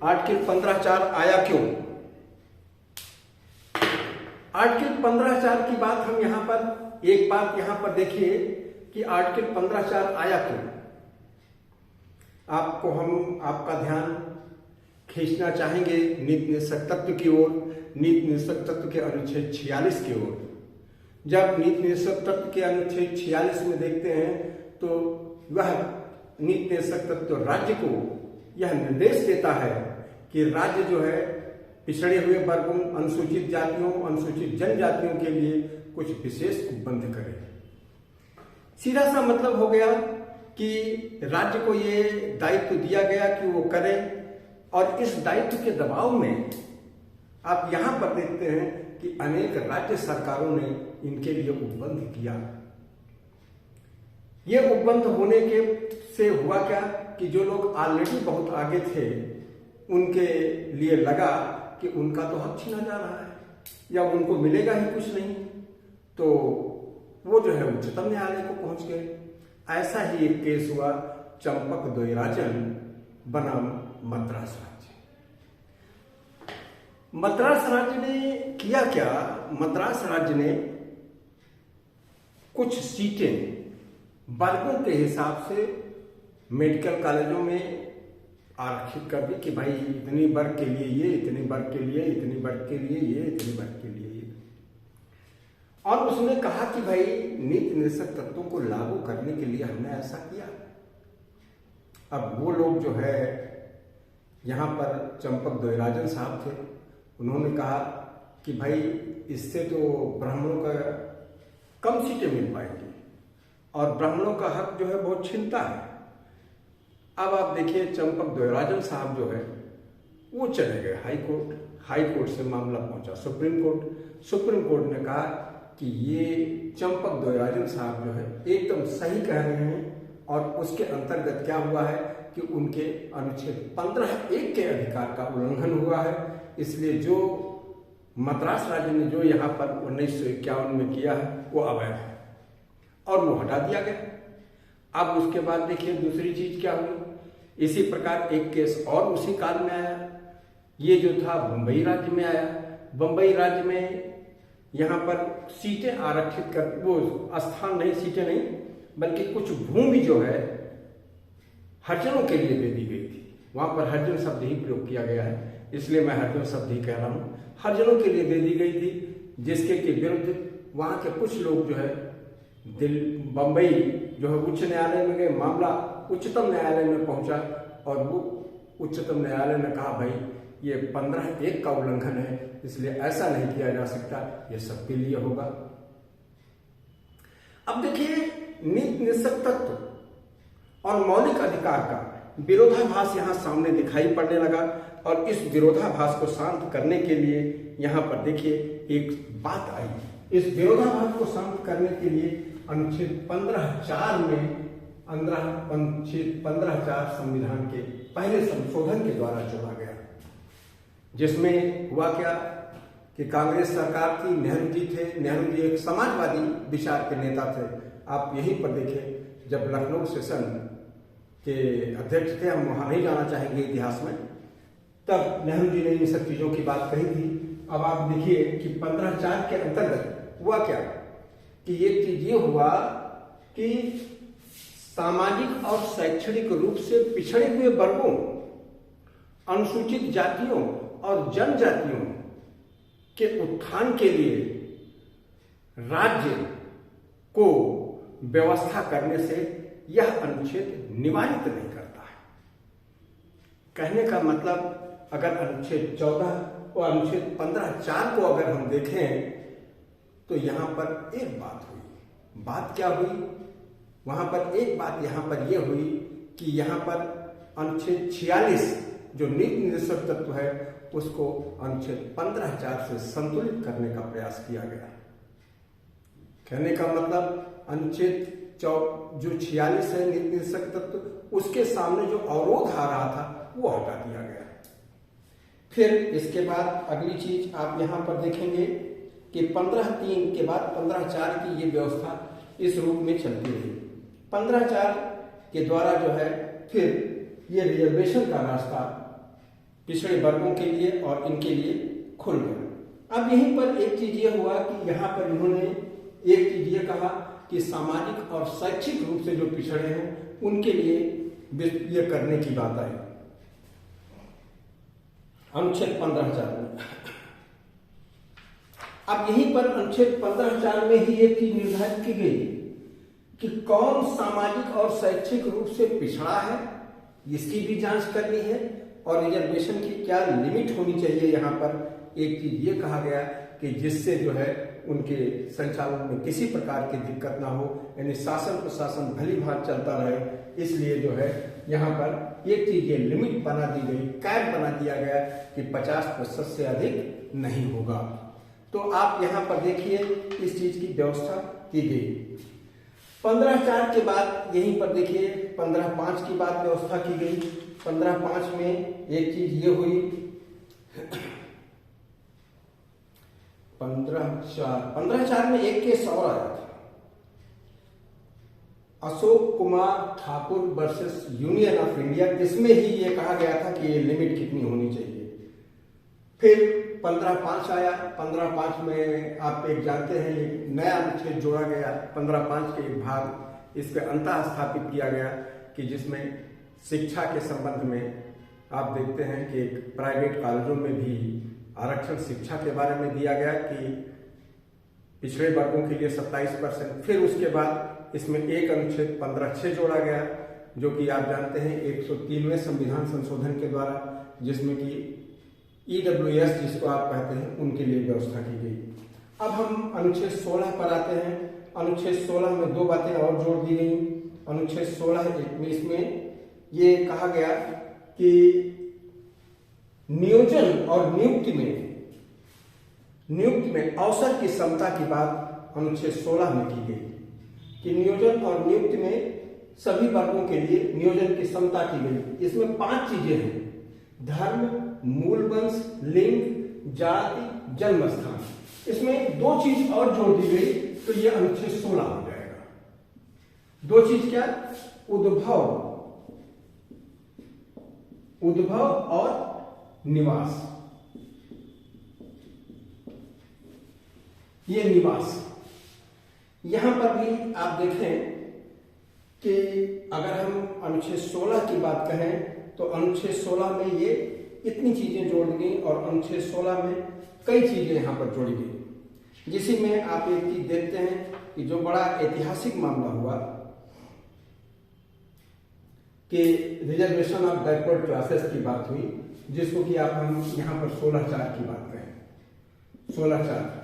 आर्टिकल 15(4) आया क्यों? आर्टिकल 15(4) की बात हम यहां पर, एक बात यहां पर देखिए कि आर्टिकल 15(4) आया क्यों। आपको हम, आपका ध्यान खींचना चाहेंगे नीति निषेध तत्व की ओर, नीति निषेध तत्व के अनुच्छेद 46 की ओर। जब नीति निषेध तत्व के अनुच्छेद 46 में देखते हैं तो वह नीति निषेध तत्व राज्य को यह निर्देश देता है कि राज्य जो है पिछड़े हुए वर्गों, अनुसूचित जातियों, अनुसूचित जनजातियों के लिए कुछ विशेष उपबंध करे। सीधा सा मतलब हो गया कि राज्य को ये दायित्व दिया गया कि वो करे, और इस दायित्व के दबाव में आप यहां पर देखते हैं कि अनेक राज्य सरकारों ने इनके लिए उपबंध किया। ये उपबंध होने के से हुआ क्या कि जो लोग ऑलरेडी बहुत आगे थे उनके लिए लगा कि उनका तो हक छीना जा रहा है या उनको मिलेगा ही कुछ नहीं, तो वो जो है उच्चतम न्यायालय को पहुंच गए। ऐसा ही एक केस हुआ चंपक द्वैराजन बनाम मद्रास राज्य। मद्रास राज्य ने किया क्या? मद्रास राज्य ने कुछ सीटें वर्गों के हिसाब से मेडिकल कॉलेजों में आरक्षित कर दी कि भाई इतनी वर्ग के लिए ये, इतनी वर्ग के लिए, इतनी वर्ग के लिए ये, इतनी वर्ग के लिए ये। और उसने कहा कि भाई नीति निषेध तत्वों को लागू करने के लिए हमने ऐसा किया। अब वो लोग जो है यहाँ पर चंपक द्वैराजन साहब थे, उन्होंने कहा कि भाई इससे तो ब्राह्मणों का कम सीटें मिल पाएंगी और ब्राह्मणों का हक जो है बहुत छिनता है, अब आप देखिए चंपक द्वैराजन साहब जो है वो चले गए हाई कोर्ट से मामला पहुंचा सुप्रीम कोर्ट ने कहा कि ये चंपक द्वैराजन साहब जो है एकदम सही कह रहे हैं और उसके अंतर्गत क्या हुआ है कि उनके अनुच्छेद 15(1) के अधिकार का उल्लंघन हुआ है। इसलिए जो मद्रास राज्य ने जो यहाँ पर 1951 में किया है वो अवैध है और वो हटा दिया गया। अब उसके बाद देखिए दूसरी चीज क्या हुई। इसी प्रकार एक केस और उसी काल में आया, ये जो था बंबई राज्य में आया। बंबई राज्य में यहाँ पर सीटें आरक्षित कर, वो स्थान नहीं, सीटें नहीं, बल्कि कुछ भूमि जो है हरिजनों के लिए दे दी गई थी। वहां पर हरिजन शब्द ही प्रयोग किया गया है, इसलिए मैं हरिजन शब्द ही कह रहा हूं। हरिजनों के लिए दे दी गई थी, जिसके के विरुद्ध वहां के कुछ लोग जो है बंबई जो है उच्च न्यायालय में गए, मामला उच्चतम न्यायालय में पहुंचा और वो उच्चतम न्यायालय ने कहा भाई ये 15(1) का उल्लंघन है, इसलिए ऐसा नहीं किया जा सकता, ये सबके लिए होगा। अब देखिए नीति निषेध तत्व और मौलिक अधिकार का विरोधाभास यहां सामने दिखाई पड़ने लगा और इस विरोधाभास को शांत करने के लिए यहां पर देखिए एक बात आई। इस विरोधाभास को शांत करने के लिए अनुच्छेद 15(4) में अनुच्छेद 15(4) संविधान के पहले संशोधन के द्वारा जोड़ा गया, जिसमें हुआ क्या कि कांग्रेस सरकार थी, नेहरू जी थे। नेहरू जी एक समाजवादी विचार के नेता थे। आप यहीं पर देखें, जब लखनऊ सेशन के अध्यक्ष थे, हम वहां नहीं जाना चाहेंगे इतिहास में, तब नेहरू जी ने इन सब चीजों की बात कही थी। अब आप देखिए कि 15(4) के अंतर्गत हुआ क्या कि एक चीज ये हुआ कि सामाजिक और शैक्षणिक रूप से पिछड़े हुए वर्गों, अनुसूचित जातियों और जनजातियों के उत्थान के लिए राज्य को व्यवस्था करने से यह अनुच्छेद निवारित नहीं करता है। कहने का मतलब अगर अनुच्छेद 14 और अनुच्छेद 15(4) को अगर हम देखें तो यहां पर एक बात हुई। बात क्या हुई? वहां पर एक बात यहां पर यह हुई कि यहां पर अनुच्छेद 46 जो नीति निषेध तत्व है उसको अनुच्छेद 15(4) से संतुलित करने का प्रयास किया गया। कहने का मतलब अनुच्छेद जो 46 है नीति निषेध तत्व, उसके सामने जो अवरोध आ रहा था वो हटा दिया गया। फिर इसके बाद अगली चीज आप यहां पर देखेंगे कि 15(3) के बाद 15(4) की ये व्यवस्था इस रूप में चलती रही। 15(4) के द्वारा जो है फिर ये रिजर्वेशन का रास्ता पिछड़े वर्गों के लिए और इनके लिए खुल गया। अब यहीं पर एक चीज ये हुआ कि यहाँ पर इन्होंने एक चीज ये कहा कि सामाजिक और शैक्षिक रूप से जो पिछड़े हैं उनके लिए ये करने की बात आई अनुच्छेद 15(4) में। अब यहीं पर अनुच्छेद 15(4) में ही एक चीज निर्धारित की गई कि कौन सामाजिक और शैक्षिक रूप से पिछड़ा है, इसकी भी जांच करनी है और रिजर्वेशन की क्या लिमिट होनी चाहिए। यहाँ पर एक चीज ये कहा गया कि जिससे जो है उनके संचालन में किसी प्रकार की दिक्कत ना हो, यानी शासन प्रशासन भली भांति चलता रहे। इसलिए जो है यहाँ पर एक चीज ये लिमिट बना दी गई, कैप बना दिया गया कि 50% से अधिक नहीं होगा। तो आप यहाँ पर देखिए इस चीज की व्यवस्था की गई। 15(4) के बाद यहीं पर देखिए 15(5) की बात व्यवस्था की गई। 15(5) में एक चीज ये हुई 15(4) में एक केस और आया था, Ashok Kumar Thakur versus union of India. इसमें ही ये कहा गया था कि ये लिमिट कितनी होनी चाहिए। फिर 15(5) आया। 15(5) में आप एक जानते हैं एक नया अनुच्छेद जोड़ा गया। 15(5) के एक भाग इस पे अंतः स्थापित किया गया कि जिसमें शिक्षा के संबंध में आप देखते हैं कि प्राइवेट कॉलेजों में भी आरक्षण शिक्षा के बारे में दिया गया कि पिछड़े वर्गों के लिए 27%। फिर उसके बाद इसमें एक अनुच्छेद 15(6) जोड़ा गया जो कि आप जानते हैं 103वें संविधान संशोधन के द्वारा, जिसमें कि EWS जिसको आप कहते हैं उनके लिए व्यवस्था की गई। अब हम अनुच्छेद 16 पर आते हैं। अनुच्छेद 16 में दो बातें और जोड़ दी गई। अनुच्छेद 16 में ये कहा गया कि नियोजन और नियुक्ति में अवसर की समता की बात अनुच्छेद 16 में की गई कि नियोजन और नियुक्ति में सभी वर्गों के लिए नियोजन की समता की गई। इसमें 5 चीजें हैं: धर्म, मूल वंश, लिंग, जाति, जन्म स्थान। इसमें 2 चीज और जोड़ दी गई तो ये अनुच्छेद 16 हो जाएगा। 2 चीज क्या? उद्भव और निवास। ये निवास, यहां पर भी आप देखें कि अगर हम अनुच्छेद 16 की बात कहें तो अनुच्छेद 16 में ये इतनी चीजें जोड़ दी गई और अनुच्छेद 16 में कई चीजें यहां पर जोड़ी गई, जिसी में आप एक चीज देखते हैं कि जो बड़ा ऐतिहासिक मामला हुआ कि रिजर्वेशन ऑफ बैकवर्ड क्लासेस की बात हुई, जिसको कि आप हम यहाँ पर 16(4) की बात करें। 16(4)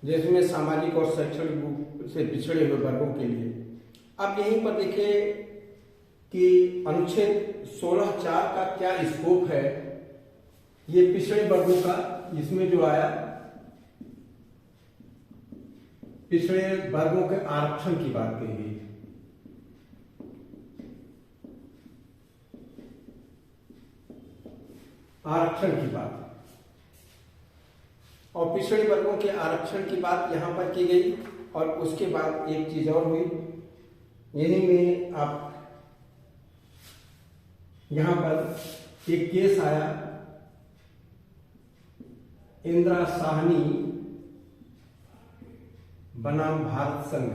जिसमें सामाजिक और शैक्षणिक रूप से पिछड़े हुए वर्गों के लिए। अब यहीं पर देखिए कि अनुच्छेद 16(4) का क्या स्कोप है। ये पिछड़े वर्गों का, इसमें जो आया पिछड़े वर्गों के आरक्षण की बात कही गई। आरक्षण की बात और पिछड़े वर्गों के आरक्षण की बात यहां पर की गई। और उसके बाद एक चीज और हुई, यही में आप यहां पर एक केस आया इंदिरा साहनी बनाम भारत संघ।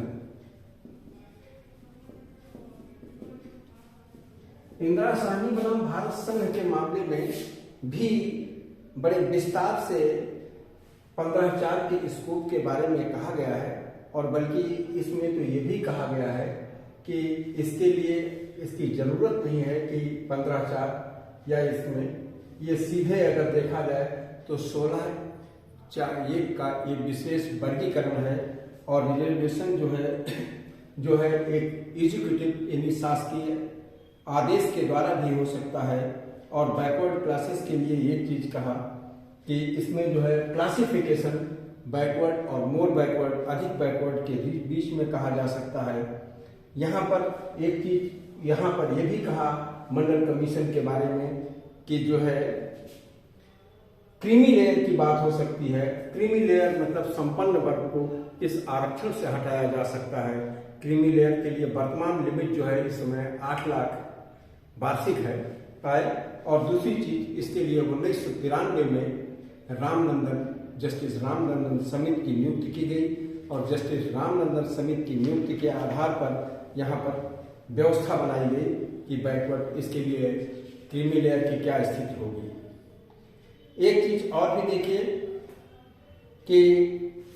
इंदिरा साहनी बनाम भारत संघ के मामले में भी बड़े विस्तार से 15(4) के स्कोप के बारे में कहा गया है। और बल्कि इसमें तो ये भी कहा गया है कि इसके लिए इसकी जरूरत नहीं है कि 15(4) या इसमें ये सीधे अगर देखा जाए तो 16(4) ये विशेष वर्गीकरण है। और रिजर्वेशन जो है एक एग्जीक्यूटिव यानी शासकीय आदेश के द्वारा भी हो सकता है। और बैकवर्ड क्लासेस के लिए ये चीज कहा कि इसमें जो है क्लासिफिकेशन बैकवर्ड और मोर बैकवर्ड, अधिक बैकवर्ड के बीच में कहा जा सकता है। यहाँ पर एक चीज यहाँ पर यह भी कहा मंडल कमीशन के बारे में कि जो है क्रीमी लेयर की बात हो सकती है। क्रीमी लेयर मतलब संपन्न वर्ग को इस आरक्षण से हटाया जा सकता है। क्रीमी लेयर के लिए वर्तमान लिमिट जो है इस समय 8 लाख वार्षिक है आय। और दूसरी चीज इसके लिए 1993 में जस्टिस रामनंदन समिति की नियुक्ति की गई। और जस्टिस रामनंदन समिति की नियुक्ति के आधार पर यहाँ पर व्यवस्था बनाई गई कि बैकवर्ड इसके लिए क्रीमी लेयर की क्या स्थिति होगी। एक चीज और भी देखिए कि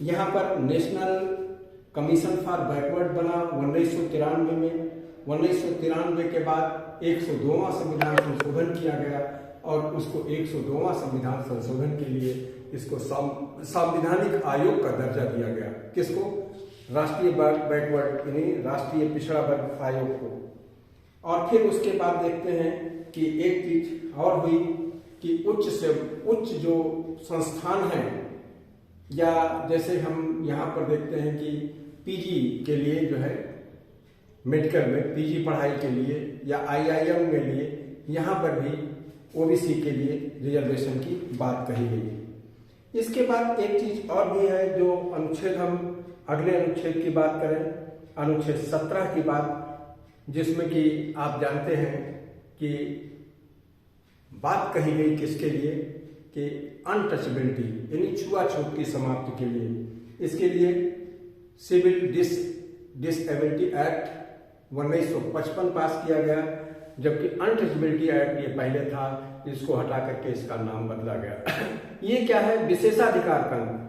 यहाँ पर नेशनल कमीशन फॉर बैकवर्ड बना 1993 में। 1993 के बाद 102वां संविधान संशोधन किया गया और उसको 102वां संविधान संशोधन के लिए इसको संवैधानिक आयोग का दर्जा दिया गया। किसको? राष्ट्रीय बैकवर्ड यानी राष्ट्रीय पिछड़ा वर्ग आयोग को। और फिर उसके बाद देखते हैं कि एक चीज और हुई कि उच्च से उच्च जो संस्थान हैं, या जैसे हम यहाँ पर देखते हैं कि पीजी के लिए जो है मेडिकल में पीजी पढ़ाई के लिए या आईआईएम के लिए यहाँ पर भी ओबीसी के लिए रिजर्वेशन की बात कही गई। इसके बाद एक चीज और भी है जो अनुच्छेद, हम अगले अनुच्छेद की बात करें, अनुच्छेद 17 की बात, जिसमें कि आप जानते हैं कि बात कही गई किसके लिए कि अनटचेबिलिटी यानी छुआछूत की समाप्ति के लिए। इसके लिए सिविल डिसएबिलिटी एक्ट 1955 पास किया गया, जबकि अनटचेबिलिटी एक्ट ये पहले था, इसको हटा करके इसका नाम बदला गया। ये क्या है? विशेषाधिकार कानून।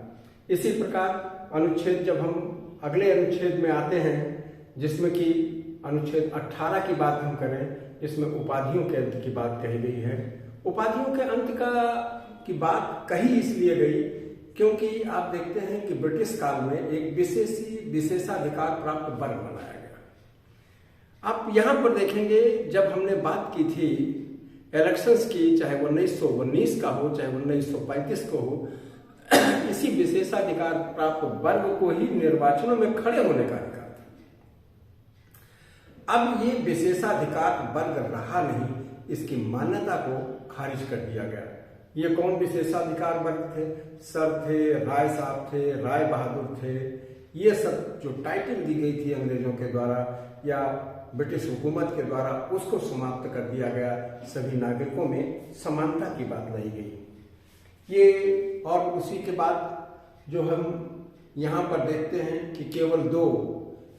इसी प्रकार अनुच्छेद, जब हम अगले अनुच्छेद में आते हैं जिसमें कि अनुच्छेद 18 की बात हम करें, इसमें उपाधियों के अंत की बात कही गई है। उपाधियों के अंत की बात कही इसलिए गई क्योंकि आप देखते हैं कि ब्रिटिश काल में एक विशेषाधिकार प्राप्त वर्ग बनाया गया। आप यहाँ पर देखेंगे, जब हमने बात की थी इलेक्शंस की, चाहे 1919 का हो चाहे 1935 को हो, इसी विशेषाधिकार प्राप्त वर्ग को ही निर्वाचनों में खड़े होने का अधिकार था। अब ये विशेषाधिकार वर्ग रहा नहीं, इसकी मान्यता को खारिज कर दिया गया। ये कौन विशेषाधिकार वर्ग थे? सर थे, राय साहब थे, राय बहादुर थे। ये सब जो टाइटल दी गई थी अंग्रेजों के द्वारा या ब्रिटिश हुकूमत के द्वारा, उसको समाप्त कर दिया गया। सभी नागरिकों में समानता की बात लाई गई। ये और उसी के बाद जो हम यहाँ पर देखते हैं कि केवल 2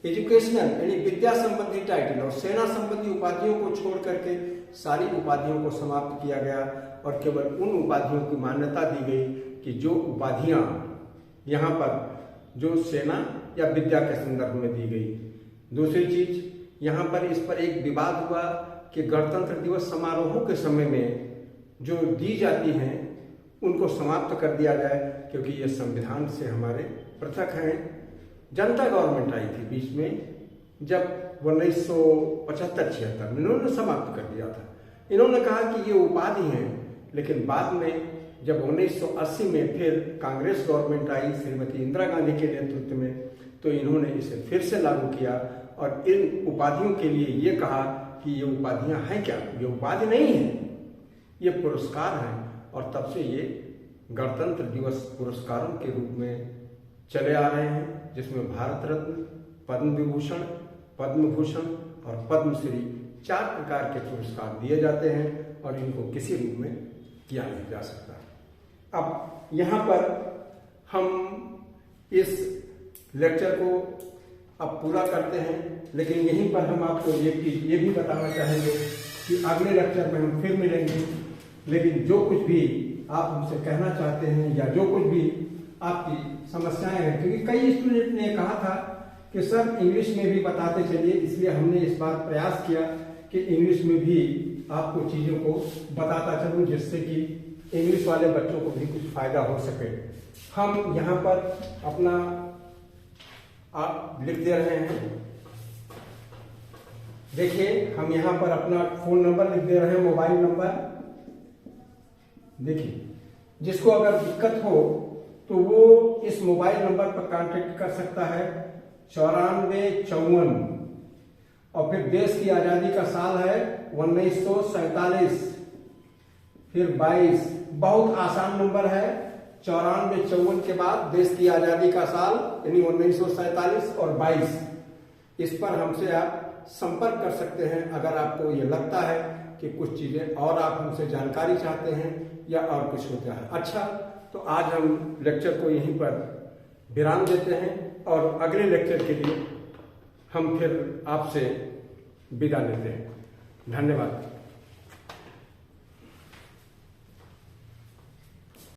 एजुकेशनल यानी विद्या संबंधी टाइटल और सेना संबंधी उपाधियों को छोड़ करके सारी उपाधियों को समाप्त किया गया और केवल उन उपाधियों की मान्यता दी गई कि जो उपाधियां यहाँ पर जो सेना या विद्या के संदर्भ में दी गई। दूसरी चीज, यहाँ पर इस पर एक विवाद हुआ कि गणतंत्र दिवस समारोहों के समय में जो दी जाती हैं उनको समाप्त कर दिया जाए, क्योंकि ये संविधान से हमारे पृथक हैं। जनता गवर्नमेंट आई थी बीच में, जब 1975-76 में इन्होंने समाप्त कर दिया था। इन्होंने कहा कि ये उपाधि हैं, लेकिन बाद में जब 1980 में फिर कांग्रेस गवर्नमेंट आई श्रीमती इंदिरा गांधी के नेतृत्व में, तो इन्होंने इसे फिर से लागू किया और इन उपाधियों के लिए ये कहा कि ये उपाधियां हैं क्या? ये उपाधि नहीं है, ये पुरस्कार हैं। और तब से ये गणतंत्र दिवस पुरस्कारों के रूप में चले आ रहे हैं, जिसमें भारत रत्न, पद्म विभूषण, पद्म भूषण और पद्मश्री 4 प्रकार के पुरस्कार दिए जाते हैं और इनको किसी रूप में किया नहीं जा सकता। अब यहाँ पर हम इस लेक्चर को अब पूरा करते हैं, लेकिन यहीं पर हम आपको ये भी बताना चाहेंगे कि अगले लेक्चर में हम फिर मिलेंगे। लेकिन जो कुछ भी आप हमसे कहना चाहते हैं या जो कुछ भी आपकी समस्याएं हैं, क्योंकि कई स्टूडेंट ने कहा था कि सर इंग्लिश में भी बताते चलिए, इसलिए हमने इस बार प्रयास किया कि इंग्लिश में भी आपको चीज़ों को बताता चलूँ, जिससे कि इंग्लिश वाले बच्चों को भी कुछ फायदा हो सके। हम यहाँ पर अपना आप लिख दे रहे हैं, देखिए हम यहाँ पर अपना फोन नंबर लिख दे रहे हैं, मोबाइल नंबर। देखिए, जिसको अगर दिक्कत हो तो वो इस मोबाइल नंबर पर कांटेक्ट कर सकता है 9454, और फिर देश की आजादी का साल है 1947, फिर 22। बहुत आसान नंबर है, 9454 के बाद देश की आजादी का साल यानी 1947 और 22। इस पर हमसे आप संपर्क कर सकते हैं अगर आपको ये लगता है कि कुछ चीजें और आप हमसे जानकारी चाहते हैं या और कुछ होता है। अच्छा, तो आज हम लेक्चर को यहीं पर विराम देते हैं और अगले लेक्चर के लिए हम फिर आपसे विदा लेते हैं। धन्यवाद।